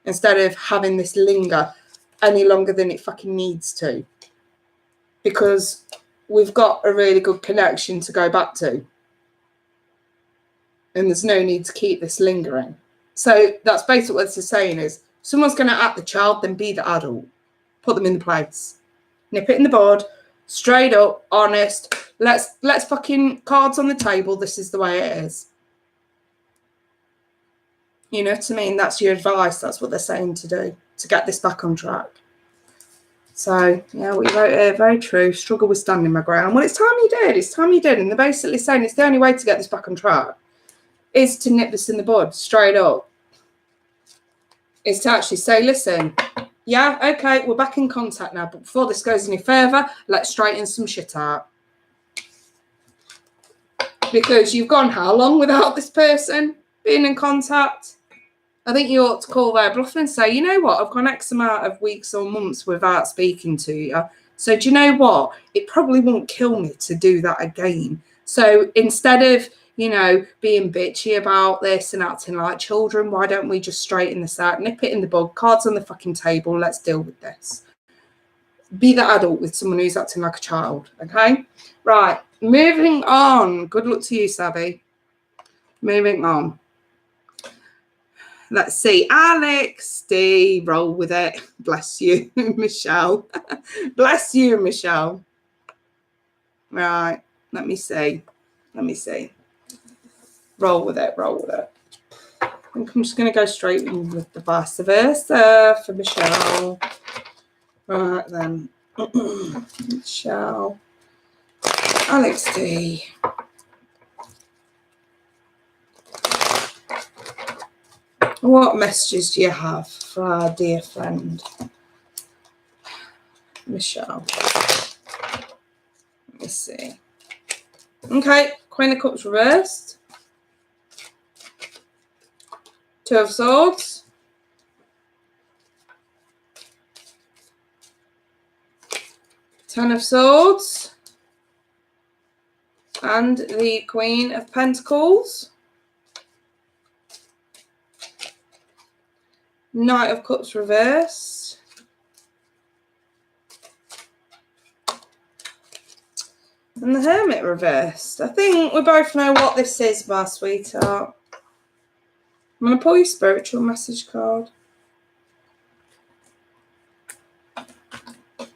instead of having this linger any longer than it fucking needs to. Because we've got a really good connection to go back to. And there's no need to keep this lingering. So that's basically what this is saying is, someone's going to act the child, then be the adult. Put them in the place. Nip it in the bud. Straight up, honest. Let's fucking cards on the table. This is the way it is. You know what I mean? That's your advice. That's what they're saying to do, to get this back on track. So, yeah, what you wrote here, very true. Struggle with standing my ground. Well, it's time you did. It's time you did. And they're basically saying it's the only way to get this back on track is to nip this in the bud, straight up. Is to actually say, listen, yeah, okay, we're back in contact now. But before this goes any further, let's straighten some shit out. Because you've gone how long without this person being in contact? I think you ought to call their bluff and say, you know what, I've gone X amount of weeks or months without speaking to you. So do you know what? It probably won't kill me to do that again. So instead of, you know, being bitchy about this and acting like children, why don't we just straighten this out, nip it in the bud, cards on the fucking table, let's deal with this. Be the adult with someone who's acting like a child, okay? Right, moving on. Good luck to you, Sabby. Moving on. Let's see. Alex D, roll with it. Bless you, Michelle. Bless you, Michelle. Right, let me see. Roll with it. I think I'm just going to go straight in with the vice versa for Michelle. Right then. Michelle. Alex D. What messages do you have for our dear friend, Michelle? Let me see. Okay, Queen of Cups reversed. Two of Swords. Ten of Swords. And the Queen of Pentacles. Knight of Cups reversed. And the Hermit reversed. I think we both know what this is, my sweetheart. I'm going to pull your spiritual message card. Don't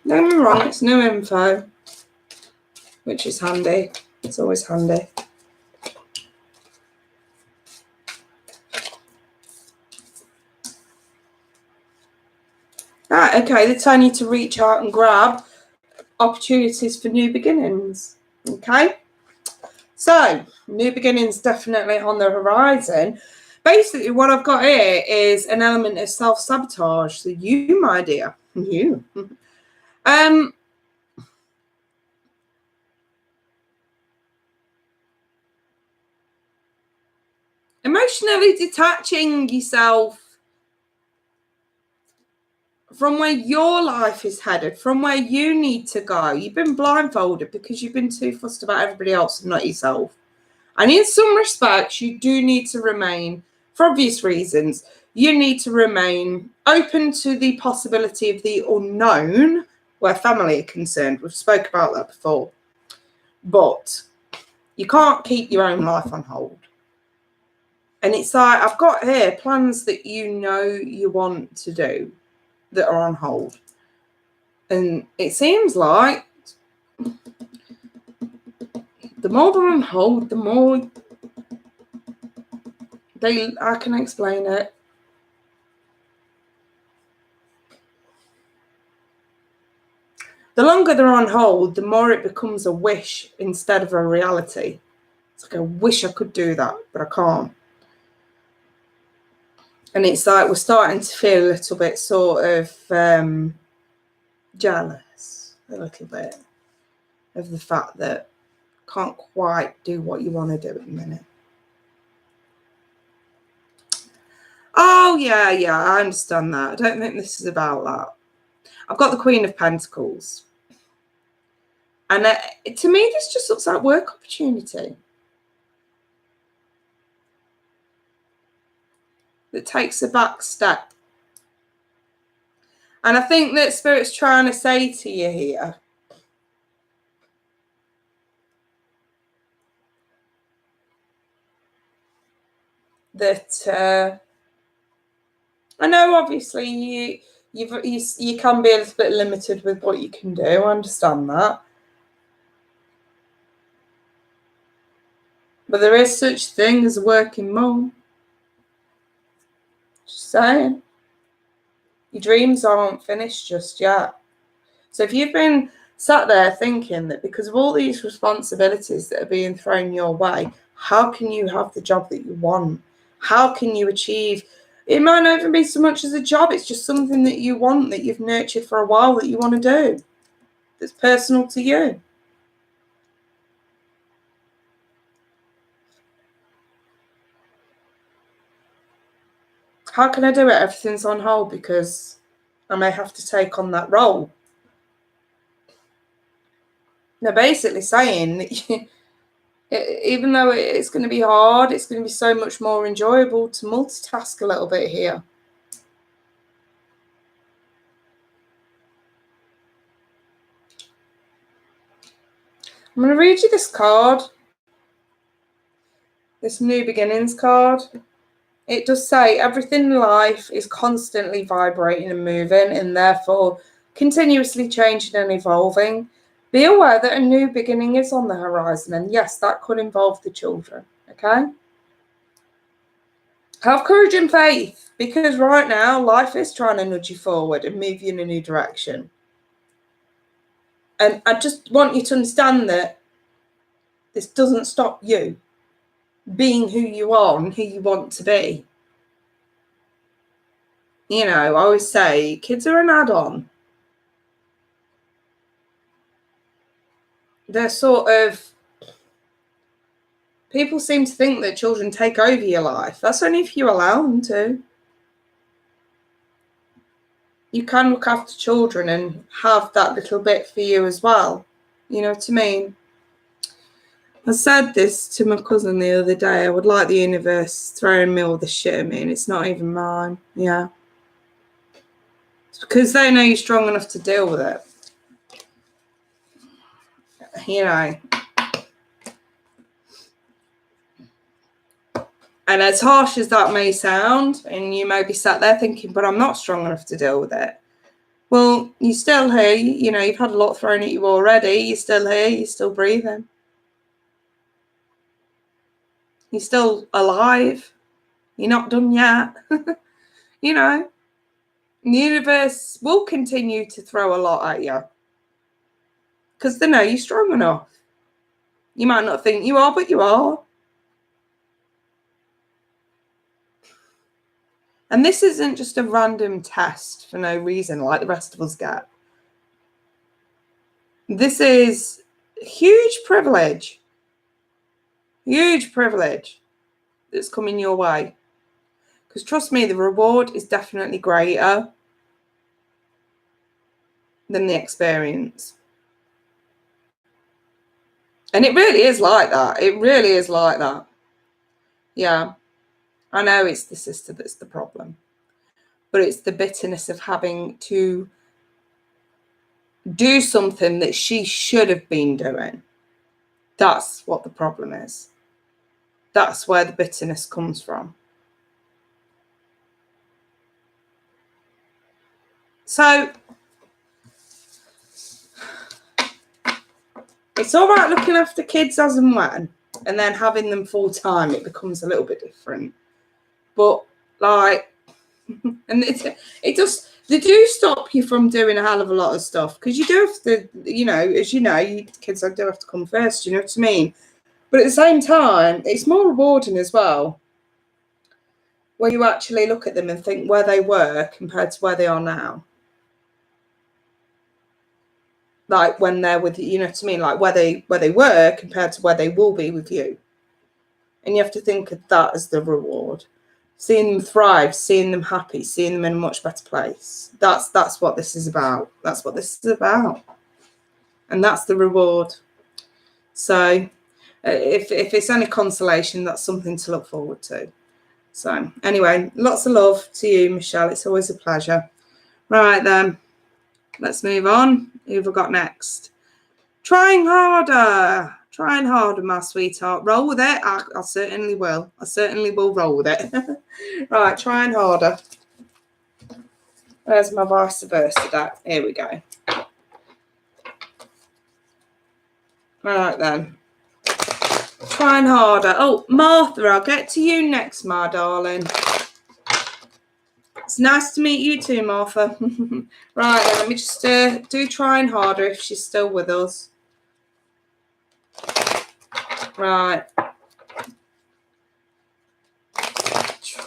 get me wrong, it's new info, which is handy. It's always handy. Right, okay, they're telling you to reach out and grab opportunities for new beginnings. Okay, so new beginnings definitely on the horizon. Basically, what I've got here is an element of self-sabotage. So you, my dear, you. Emotionally detaching yourself from where your life is headed, from where you need to go. You've been blindfolded because you've been too fussed about everybody else and not yourself. And in some respects, you do need to remain, for obvious reasons, you need to remain open to the possibility of the unknown where family are concerned. We've spoke about that before. But you can't keep your own life on hold. And it's like, I've got here plans that you know you want to do that are on hold. And it seems like the more they're on hold, the more I can explain it. The longer they're on hold, the more it becomes a wish instead of a reality. It's like, I wish I could do that, but I can't. And it's like we're starting to feel a little bit sort of jealous, a little bit, of the fact that can't quite do what you want to do at the minute. Oh, yeah, I understand that. I don't think this is about that. I've got the Queen of Pentacles. And to me, this just looks like work opportunity that takes a back step. And I think that Spirit's trying to say to you here that I know obviously you can be a little bit limited with what you can do. I understand that. But there is such thing as a working mum. Just saying. Your dreams aren't finished just yet. So if you've been sat there thinking that because of all these responsibilities that are being thrown your way, how can you have the job that you want? How can you achieve? It might not even be so much as a job. It's just something that you want, that you've nurtured for a while, that you want to do, that's personal to you. How can I do it? Everything's on hold because I may have to take on that role. They're basically saying that even though it's going to be hard, it's going to be so much more enjoyable to multitask a little bit here. I'm going to read you this card, this New Beginnings card. It does say everything in life is constantly vibrating and moving, and therefore continuously changing and evolving. Be aware that a new beginning is on the horizon, and yes, that could involve the children, okay? Have courage and faith, because right now life is trying to nudge you forward and move you in a new direction. And I just want you to understand that this doesn't stop you being who you are and who you want to be. You know, I always say kids are an add-on. They're sort of, people seem to think that children take over your life. That's only if you allow them to. You can look after children and have that little bit for you as well. You know what I mean? I said this to my cousin the other day. I would like the universe throwing me all the shit at me, and it's not even mine. Yeah. It's because they know you're strong enough to deal with it. You know. And as harsh as that may sound, and you may be sat there thinking, but I'm not strong enough to deal with it. Well, you're still here. You know, you've had a lot thrown at you already. You're still here. You're still breathing. You're still alive. You're not done yet. You know, the universe will continue to throw a lot at you because they know you're strong enough. You might not think you are, but you are. And this isn't just a random test for no reason like the rest of us get. This is huge privilege that's coming your way. Because trust me, the reward is definitely greater than the experience. And it really is like that. It really is like that. Yeah. I know it's the sister that's the problem. But it's the bitterness of having to do something that she should have been doing. That's what the problem is. That's where the bitterness comes from. So it's all right looking after kids as and when, and then having them full time, it becomes a little bit different. But like, and it does, they do stop you from doing a hell of a lot of stuff, because you do have to, you know, as you know, kids do have to come first, you know what I mean? But at the same time, it's more rewarding as well when you actually look at them and think where they were compared to where they are now. like when they're with you, you know what I mean? Like where they were compared to where they will be with you. And you have to think of that as the reward. Seeing them thrive, seeing them happy, seeing them in a much better place. That's what this is about. That's what this is about. And that's the reward. So if it's any consolation, that's something to look forward to. So anyway, lots of love to you, Michelle. It's always a pleasure. Right then, let's move on. Who have I got next? Trying harder. Trying harder, my sweetheart. Roll with it. I certainly will. I certainly will roll with it. Right, trying harder. Where's my vice versa deck? Here we go. Right then. Trying harder. Oh, Martha, I'll get to you next, my darling. It's nice to meet you too, Martha. Right then, let me just do trying harder if she's still with us. Right.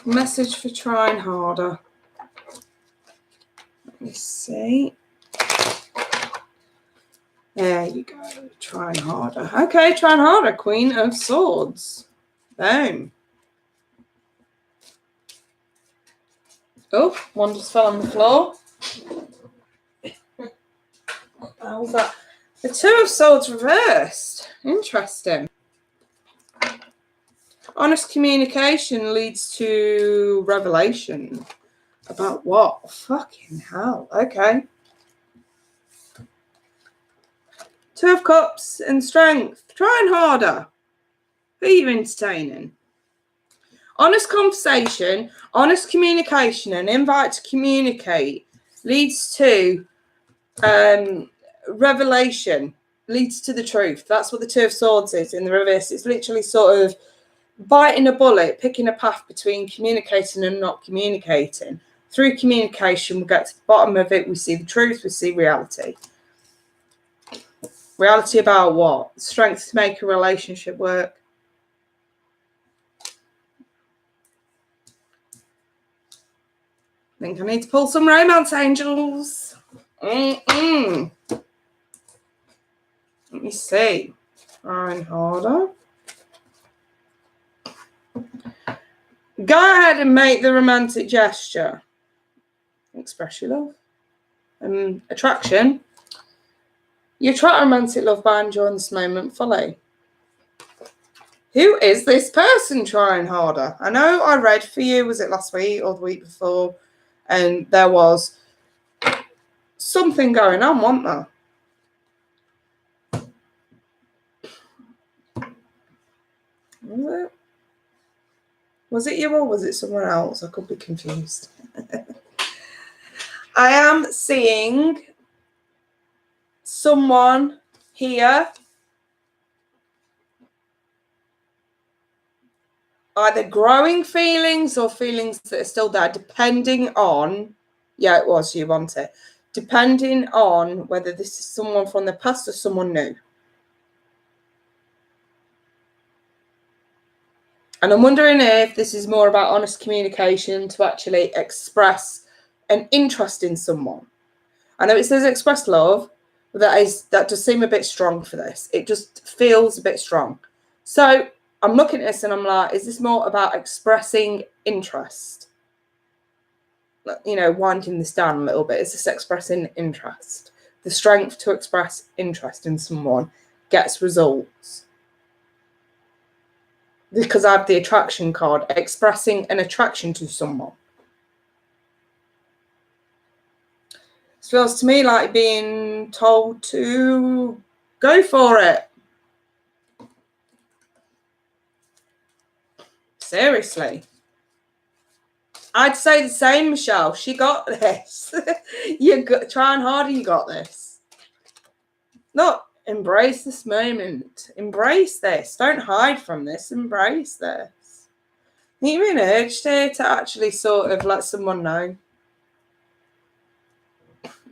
Message for trying harder. Let me see. There you go. Trying harder. Okay, trying harder. Queen of Swords. Boom. Oh, one just fell on the floor. How was that? The Two of Swords reversed. Interesting. Honest communication leads to revelation. About what? Fucking hell. Okay. Two of Cups and Strength. Trying harder. Who are you entertaining? Honest conversation, honest communication, an invite to communicate leads to revelation, leads to the truth. That's what the Two of Swords is in the reverse. It's literally sort of biting a bullet, picking a path between communicating and not communicating. Through communication, we get to the bottom of it. We see the truth. We see reality. Reality about what? Strength to make a relationship work. I think I need to pull some romance angels. Let me see. Trying harder. Go ahead and make the romantic gesture. Express your love. Attraction. You attract romantic love by enjoying this moment fully. Who is this person trying harder? I know I read for you, was it last week or the week before? And there was something going on, wasn't there? Was it you or was it someone else? I could be confused. I am seeing someone here either growing feelings or feelings that are still there, depending on, yeah, it was you, wasn't it? Depending on whether this is someone from the past or someone new. And I'm wondering if this is more about honest communication to actually express an interest in someone. I know it says express love, but that does seem a bit strong for this. It just feels a bit strong. So I'm looking at this and I'm like, is this more about expressing interest? You know, winding this down a little bit. Is this expressing interest? The strength to express interest in someone gets results. Because I have the attraction card, expressing an attraction to someone. It feels to me like being told to go for it. Seriously. I'd say the same, Michelle. She got this. Trying harder, you got this. Look, embrace this moment. Embrace this. Don't hide from this. Embrace this. You're in urge here to actually sort of let someone know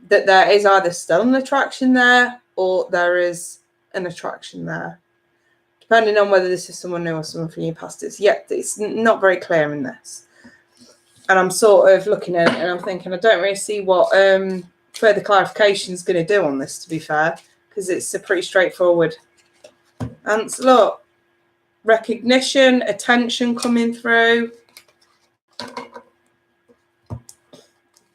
that there is either still an attraction there or there is an attraction there. Depending on whether this is someone new or someone from your past. It's not very clear in this. And I'm sort of looking at it and I'm thinking, I don't really see what further clarification is going to do on this, to be fair, because it's a pretty straightforward answer. Look, recognition, attention coming through.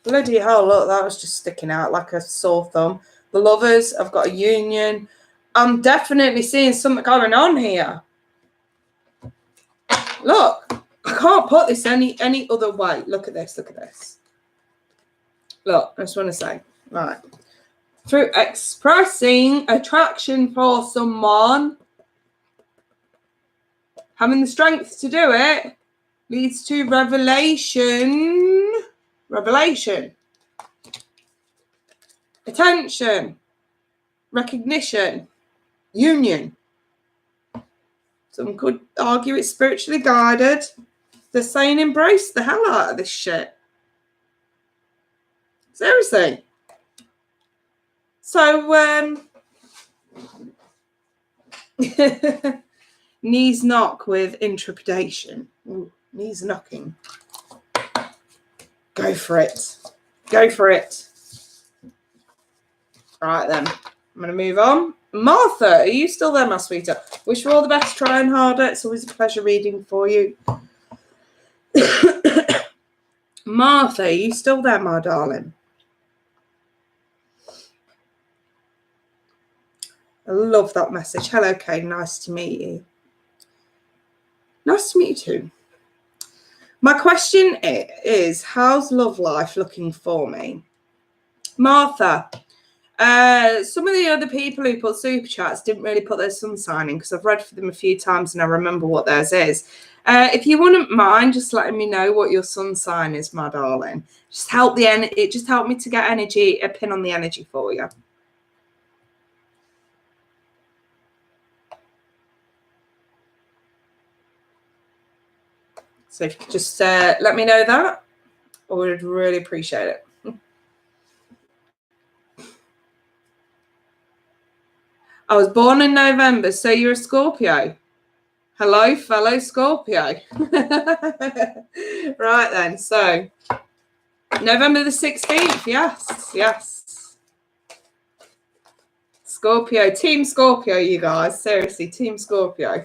Bloody hell, look, that was just sticking out like a sore thumb. The Lovers, I've got a union. I'm definitely seeing something going on here. Look, I can't put this any other way. Look at this, look at this. Look, I just want to say, right. Through expressing attraction for someone, having the strength to do it leads to revelation, attention, recognition, union. Some could argue it's spiritually guided. They're saying embrace the hell out of this shit. Seriously. So, knees knock with intrepidation. Ooh, knees knocking. Go for it. Go for it. Right then. I'm going to move on. Martha, are you still there, my sweetheart? Wish you all the best, trying harder. It's always a pleasure reading for you. Martha, are you still there, my darling? I love that message. Hello, Kay. Nice to meet you. Nice to meet you too. My question is, how's love life looking for me? Martha, some of the other people who put super chats didn't really put their sun sign in because I've read for them a few times and I remember what theirs is. If you wouldn't mind just letting me know what your sun sign is, my darling. Just help it just helped me to get a pin on the energy for you. So if you could just let me know that, I would really appreciate it. I was born in November, so you're a Scorpio. Hello, fellow Scorpio. Right then, so November the 16th, yes. Scorpio, Team Scorpio, you guys. Seriously, Team Scorpio.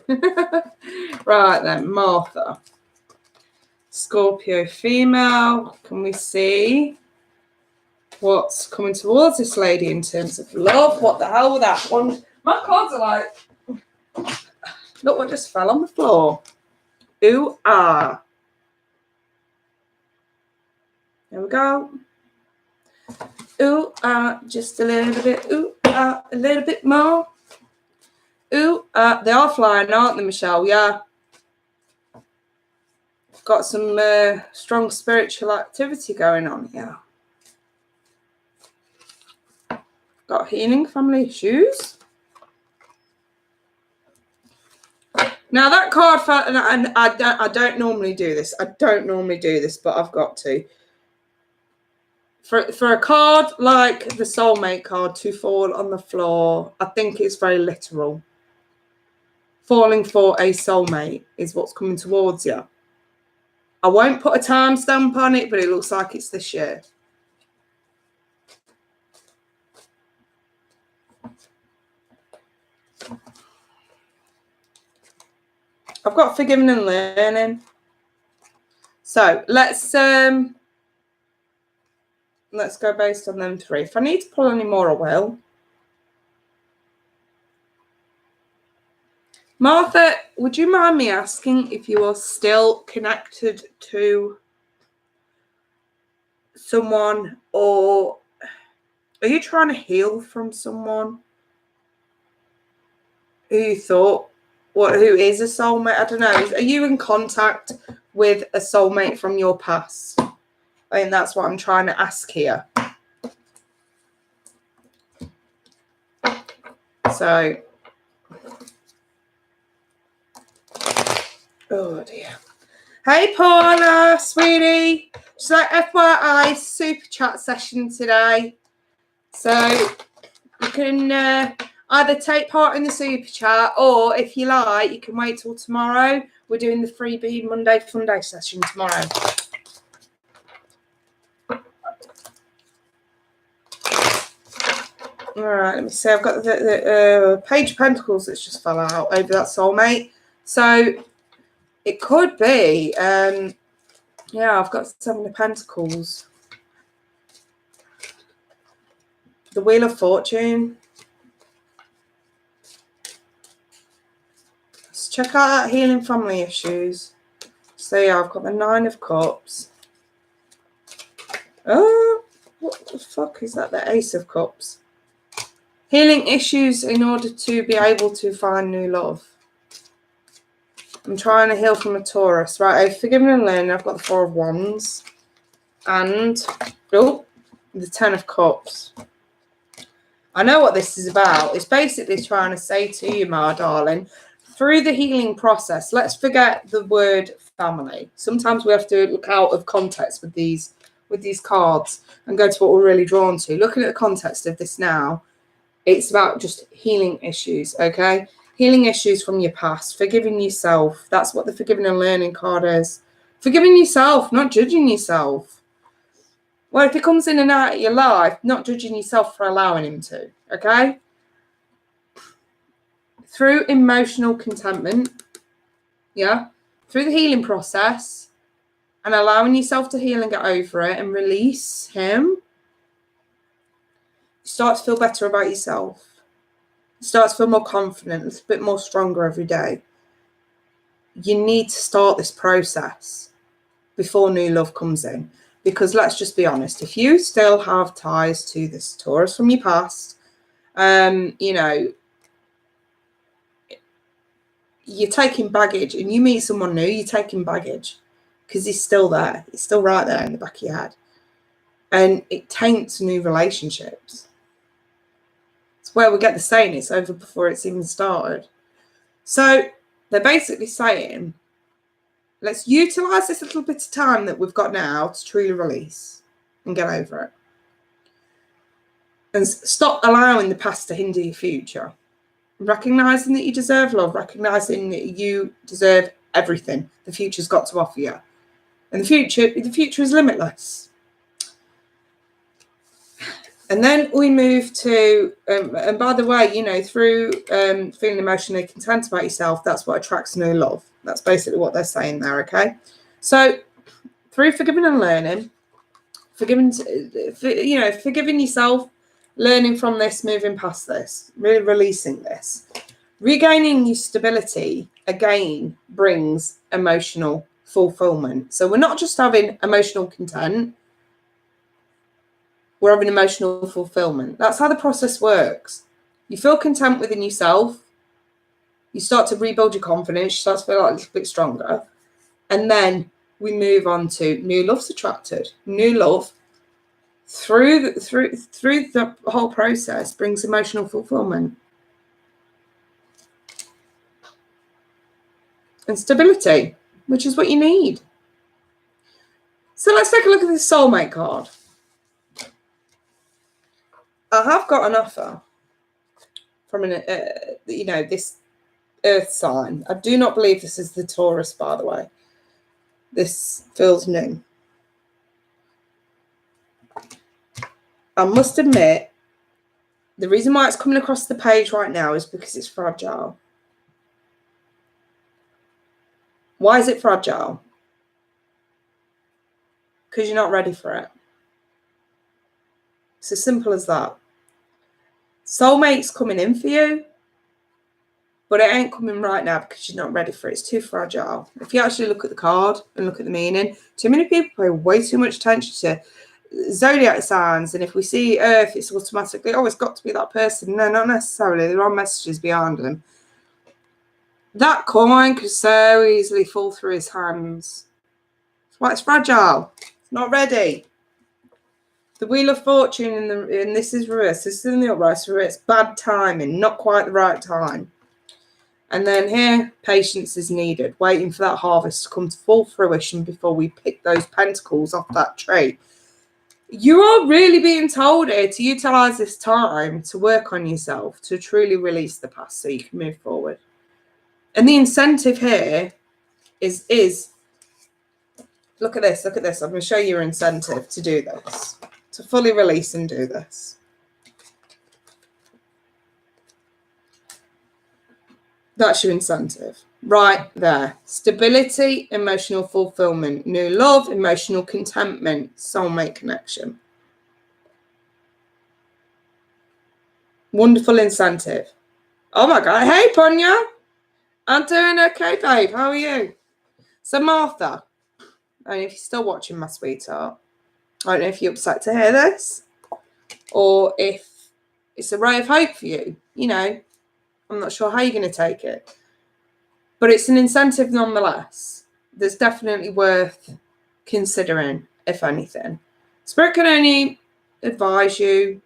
Right then, Martha. Scorpio female. Can we see what's coming towards this lady in terms of love? What the hell with that one? My cards are like, look what just fell on the floor. Ooh, ah. There we go. Ooh, ah, just a little bit. Ooh, ah, a little bit more. Ooh, ah, they are flying, aren't they, Michelle? Yeah. Got some strong spiritual activity going on here. Got healing family issues. Now that card, and I don't normally do this. But I've got to. For a card like the soulmate card to fall on the floor, I think it's very literal. Falling for a soulmate is what's coming towards you. I won't put a timestamp on it, but it looks like it's this year. I've got forgiving and learning. So let's go based on them three. If I need to pull any more, I will. Martha, would you mind me asking if you are still connected to someone, or are you trying to heal from someone who you thought, who is a soulmate? I don't know. Are you in contact with a soulmate from your past? I think that's what I'm trying to ask here. So, oh dear. Hey Paula, sweetie. Just like FYI, super chat session today. So you can either take part in the super chat, or if you like, you can wait till tomorrow. We're doing the freebie Monday Fun Day session tomorrow. All right, let me see. I've got the Page of Pentacles that's just fell out over that soulmate. So it could be, yeah, I've got 7 of Pentacles. The Wheel of Fortune. Let's check out that healing family issues. So yeah, I've got the 9 of Cups. Oh, what the fuck is that? The Ace of Cups. Healing issues in order to be able to find new love. I'm trying to heal from a Taurus. Right, I've forgiven and learned. I've got the 4 of Wands. And, oh, the 10 of Cups. I know what this is about. It's basically trying to say to you, my darling, through the healing process, let's forget the word family. Sometimes we have to look out of context with these cards and go to what we're really drawn to. Looking at the context of this now, it's about just healing issues, okay? Healing issues from your past, forgiving yourself. That's what the forgiving and learning card is. Forgiving yourself, not judging yourself. Well, if he comes in and out of your life, not judging yourself for allowing him to, okay? Through emotional contentment, yeah? Through the healing process and allowing yourself to heal and get over it and release him, you start to feel better about yourself. You start to feel more confident, a little bit more stronger every day. You need to start this process before new love comes in. Because let's just be honest, if you still have ties to this Taurus from your past, you know, you're taking baggage, and you meet someone new, you're taking baggage because he's still there. He's still right there in the back of your head. And it taints new relationships. It's where we get the saying, it's over before it's even started. So they're basically saying, let's utilize this little bit of time that we've got now to truly release and get over it. And stop allowing the past to hinder your future. Recognizing that you deserve love, recognizing that you deserve everything the future's got to offer you. And the future is limitless. And then we move to, and by the way, you know, through feeling emotionally content about yourself, that's what attracts new love. That's basically what they're saying there, okay? So through forgiving and learning, forgiving yourself, learning from this, moving past this, really releasing this, regaining your stability, again, brings emotional fulfillment. So we're not just having emotional content, we're having emotional fulfillment. That's how the process works. You feel content within yourself. You start to rebuild your confidence. You start to feel like a little bit stronger. And then we move on to new love's attracted. New love through the whole process brings emotional fulfillment and stability, which is what you need. So let's take a look at the soulmate card. I have got an offer from this earth sign. I do not believe this is the Taurus, by the way. This feels new. I must admit, the reason why it's coming across the page right now is because it's fragile. Why is it fragile? Because you're not ready for it. It's as simple as that. Soulmate's coming in for you, but it ain't coming right now because you're not ready for it. It's too fragile. If you actually look at the card and look at the meaning, too many people pay way too much attention to zodiac signs, and if we see Earth, it's automatically, oh, it's got to be that person. No, not necessarily. There are messages behind them. That coin could so easily fall through his hands. That's why it's fragile. It's not ready. The Wheel of Fortune, and this is reverse. This is in the upright reverse. Bad timing, not quite the right time. And then here, patience is needed, waiting for that harvest to come to full fruition before we pick those pentacles off that tree. You are really being told here to utilize this time to work on yourself, to truly release the past so you can move forward. And the incentive here is look at this. I'm going to show you your incentive to do this, to fully release and do this. That's your incentive. Right there. Stability, emotional fulfillment, new love, emotional contentment, soulmate connection. Wonderful incentive. Oh my God. Hey, Ponya. I'm doing okay, babe. How are you? So, Martha, I don't know if you're still watching, my sweetheart. I don't know if you're upset to hear this or if it's a ray of hope for you. You know, I'm not sure how you're going to take it. But it's an incentive nonetheless. That's definitely worth considering, if anything. Spirit can only advise you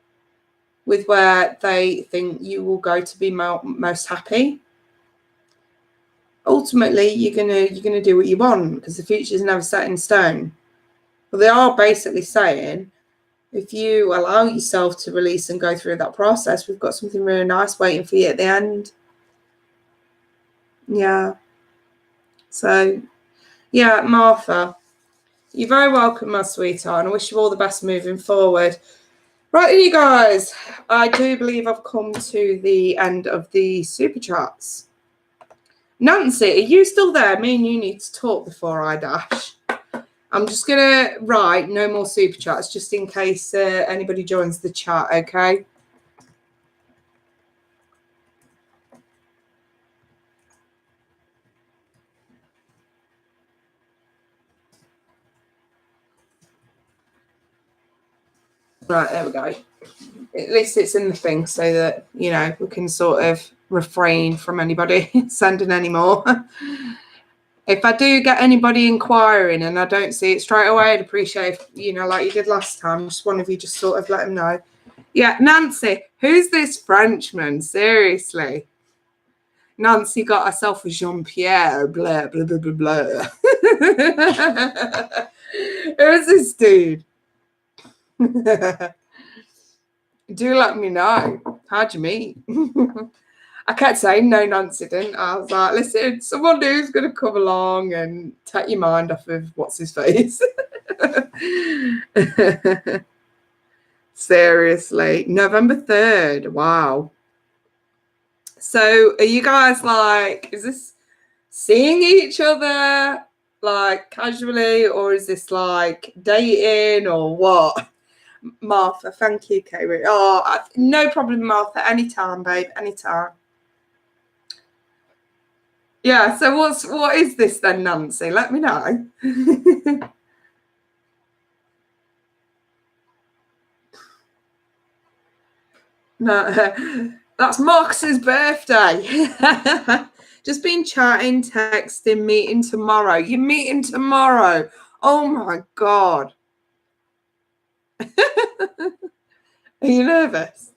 with where they think you will go to be most happy. Ultimately, you're gonna do what you want because the future is never set in stone. But they are basically saying, if you allow yourself to release and go through that process, we've got something really nice waiting for you at the end. Yeah. So, yeah, Martha, you're very welcome, my sweetheart, and I wish you all the best moving forward. Right, you guys, I do believe I've come to the end of the super chats. Nancy, are you still there? Me and you need to talk before I dash. I'm just going to write no more super chats just in case anybody joins the chat, okay? Right, there we go. At least it's in the thing so that, you know, we can sort of refrain from anybody sending any more. If I do get anybody inquiring and I don't see it straight away, I'd appreciate if, you know, like you did last time, just one of you just sort of let them know. Yeah, Nancy, who's this Frenchman? Seriously. Nancy got herself a Jean-Pierre, blah, blah, blah, blah, blah. Who's this dude? Do let me know. How'd you meet? I kept saying no, Nancy didn't. I was like, listen, someone who's going to come along and take your mind off of what's his face. Seriously. November 3rd. Wow. So are you guys like, is this seeing each other like casually or is this like dating or what? Martha, thank you, Kaylee. Oh, no problem, Martha. Anytime, babe. Anytime. Yeah, so what is this then, Nancy? Let me know. No, that's Marcus's birthday. Just been chatting, texting, meeting tomorrow. You're meeting tomorrow. Oh my God. Are you nervous?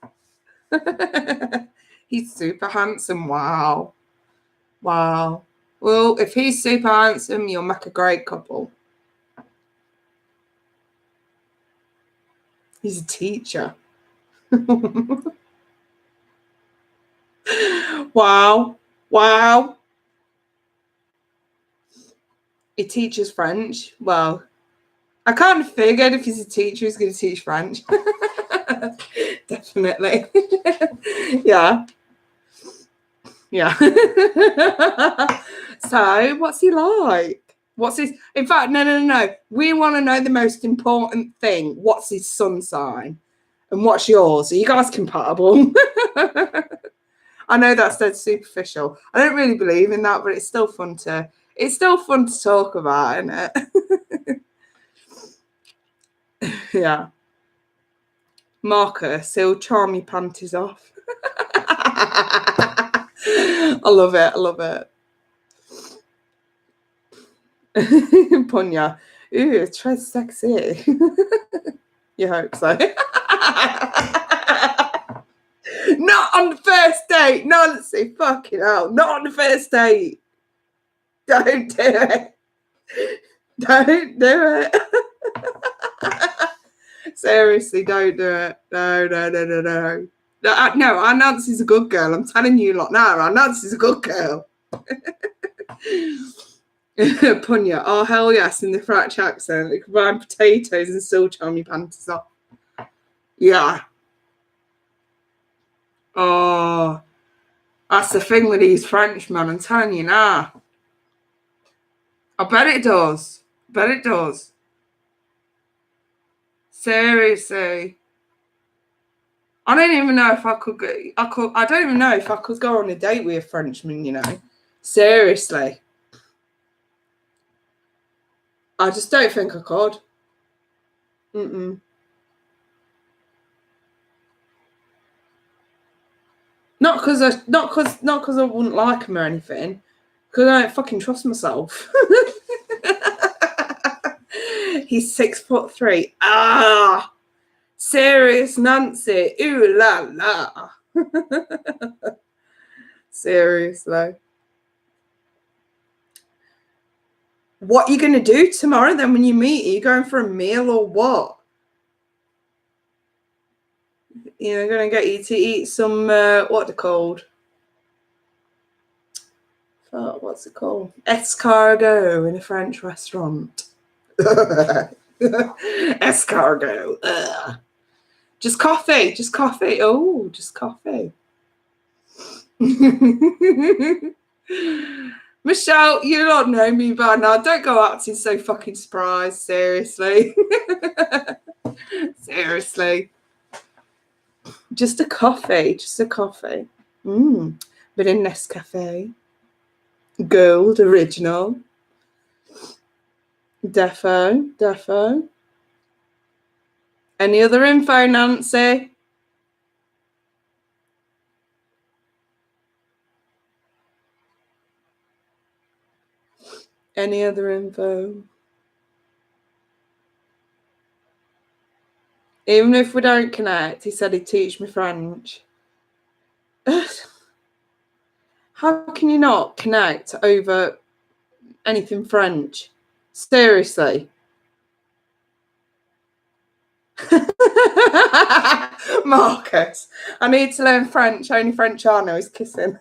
He's super handsome. Wow. Wow. Well, if he's super handsome, you'll make a great couple. He's a teacher. Wow. Wow. He teaches French. Well, I kind of figured if he's a teacher, he's going to teach French. Definitely. Yeah. Yeah. So, what's he like? What's his... In fact, no. We want to know the most important thing. What's his sun sign? And what's yours? Are you guys compatible? I know that's dead superficial. I don't really believe in that, but it's still fun to talk about, isn't it? Yeah. Marcus, he'll charm your panties off. I love it. I love it. Punya. Ooh, try sexy. You hope so. Not on the first date. Nancy, fucking hell. Not on the first date. Don't do it. Don't do it. Seriously, don't do it. No. No, our Nancy's a good girl. I'm telling you lot now, our Nancy's a good girl. Punya, oh hell yes, in the French accent. They combine potatoes and still charm your panties off. Yeah. Oh, That's the thing with these Frenchmen, I'm telling you now. I bet it does. Seriously. I don't even know if I don't even know if I could go on a date with a Frenchman, you know. Seriously. I just don't think I could. Not because I wouldn't like him or anything, because I don't fucking trust myself. He's 6'3". Ah, serious Nancy. Ooh la la. Seriously. What are you going to do tomorrow then when you meet? Are you going for a meal or what? You know, going to get you to eat some, what they're called? Oh, what's it called? Escargot in a French restaurant. Escargot. Ugh. Just coffee. Oh, just coffee. Michelle, you don't know me by now. Don't go acting so fucking surprised. Seriously. Seriously. Just a coffee. But in Nescafe. Gold, original. Defo. Any other info, Nancy? Any other info? Even if we don't connect, he said he'd teach me French. How can you not connect over anything French? Seriously. Marcus, I need to learn French. Only French I know is kissing.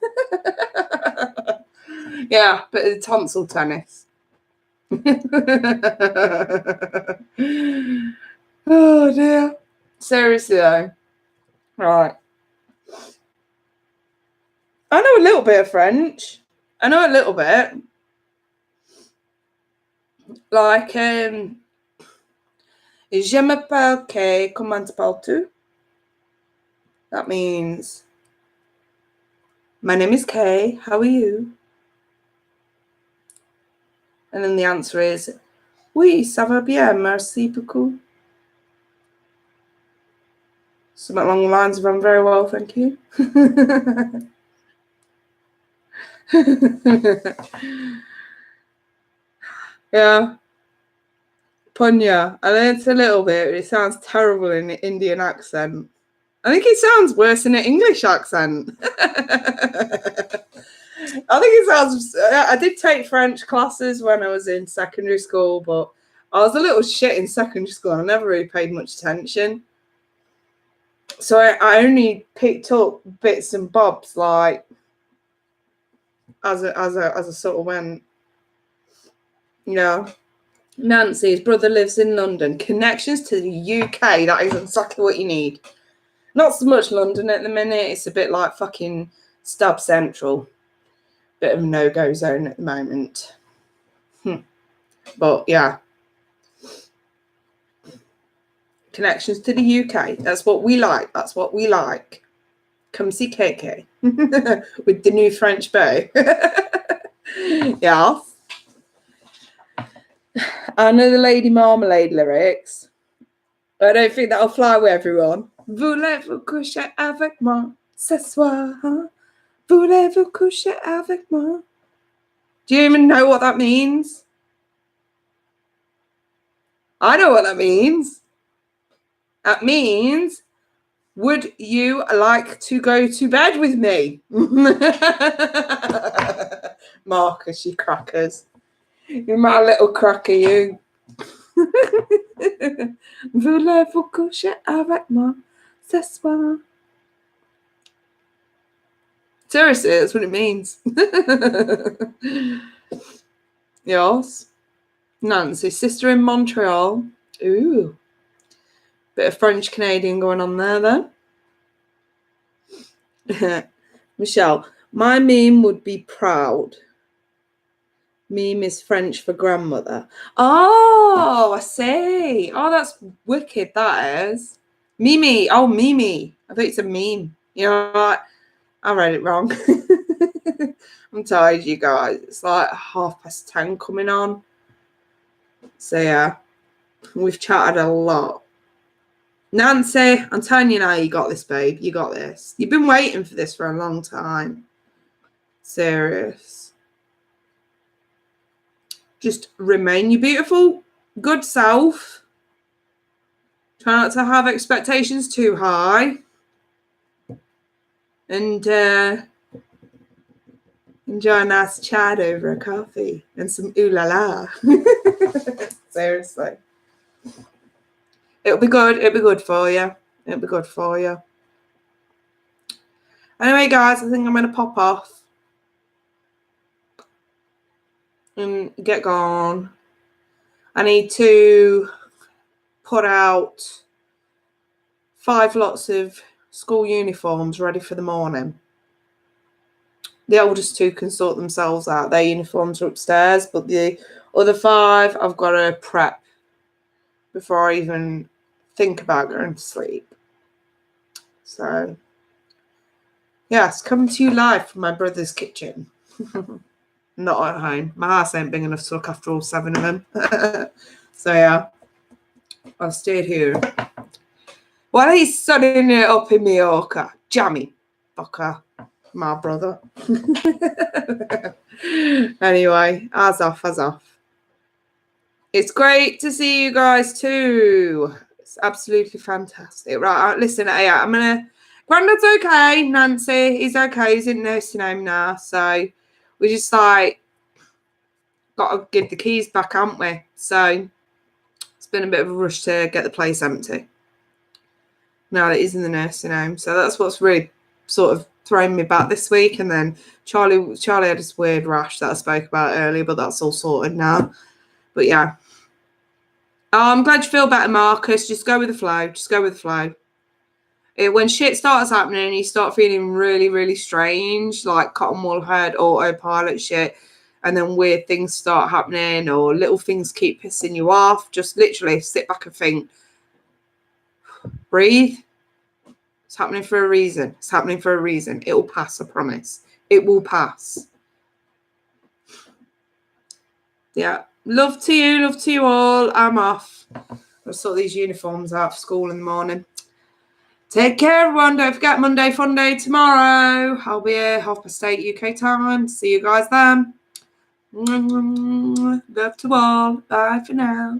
Yeah, but it's tonsil tennis. Oh dear. Seriously though. Right. I know a little bit of French. Like, je m'appelle Kay, comment t'appelles-tu? That means, my name is Kay, how are you? And then the answer is, oui, ça va bien, merci beaucoup. Something along the lines of, I'm very well, thank you. Yeah. Punya. I learned a little bit, but it sounds terrible in an Indian accent. I think it sounds worse in an English accent. I think it sounds... I did take French classes when I was in secondary school, but I was a little shit in secondary school. I never really paid much attention. So I only picked up bits and bobs, like, as I sort of went. Yeah. Nancy's brother lives in London. Connections to the UK. That is exactly what you need. Not so much London at the minute. It's a bit like fucking Stab Central. Bit of a no-go zone at the moment. But yeah. Connections to the UK. That's what we like. Come see KK. With the new French bow. Yeah. I know the Lady Marmalade lyrics. I don't think that'll fly with everyone. Voulez-vous coucher avec moi ce soir? Voulez-vous coucher avec moi? Do you even know what that means? I know what that means. That means, would you like to go to bed with me? Marcus, you crackers. You're my little cracker, you. Voulez-vous coucher avec moi ce soir? Seriously, that's what it means. Yes. Nancy, sister in Montreal. Ooh. Bit of French Canadian going on there then. Michelle, My meme would be proud. Meme is French for grandmother. Oh, I see. Oh, that's wicked, that is. Mimi. Oh, Mimi. I thought it's a meme. You know what? I read it wrong. I'm tired, you guys. It's like 10:30 coming on. So, yeah. We've chatted a lot. Nancy, I'm telling you now, you got this, babe. You got this. You've been waiting for this for a long time. Serious. Just remain your beautiful, good self. Try not to have expectations too high. And enjoy a nice chat over a coffee and some ooh la la. Seriously. It'll be good. It'll be good for you. It'll be good for you. Anyway, guys, I think I'm going to pop off and get gone. I need to put out 5 lots of school uniforms ready for the morning. The oldest 2 can sort themselves out. Their uniforms are upstairs, but the other 5 I've got to prep before I even think about going to sleep. So, yes, coming to you live from my brother's kitchen. Not at home. My house ain't big enough to look after all 7 of them. So, yeah, I've stayed here. While he's sunning it up in Mallorca. Jammy fucker. My brother. Anyway, as off. It's great to see you guys too. It's absolutely fantastic. Right, listen, yeah, I'm gonna. Grandad's okay. Nancy, he's okay. He's in nursing home now, so we just like got to give the keys back, haven't we? So it's been a bit of a rush to get the place empty. Now that he's in the nursing home, so that's what's really sort of thrown me back this week. And then Charlie had this weird rash that I spoke about earlier, but that's all sorted now. But yeah. Oh, I'm glad you feel better, Marcus. Just go with the flow. When shit starts happening, you start feeling really, really strange, like cotton wool head, autopilot shit, and then weird things start happening or little things keep pissing you off. Just literally sit back and think, breathe. It's happening for a reason. It will pass, I promise. It will pass. Yeah. Love to you all. I'm off. I'll sort these uniforms out for school in the morning. Take care, everyone. Don't forget Monday Fun Day tomorrow. I'll be here 8:30 UK time. See you guys then. Love to all. Bye for now.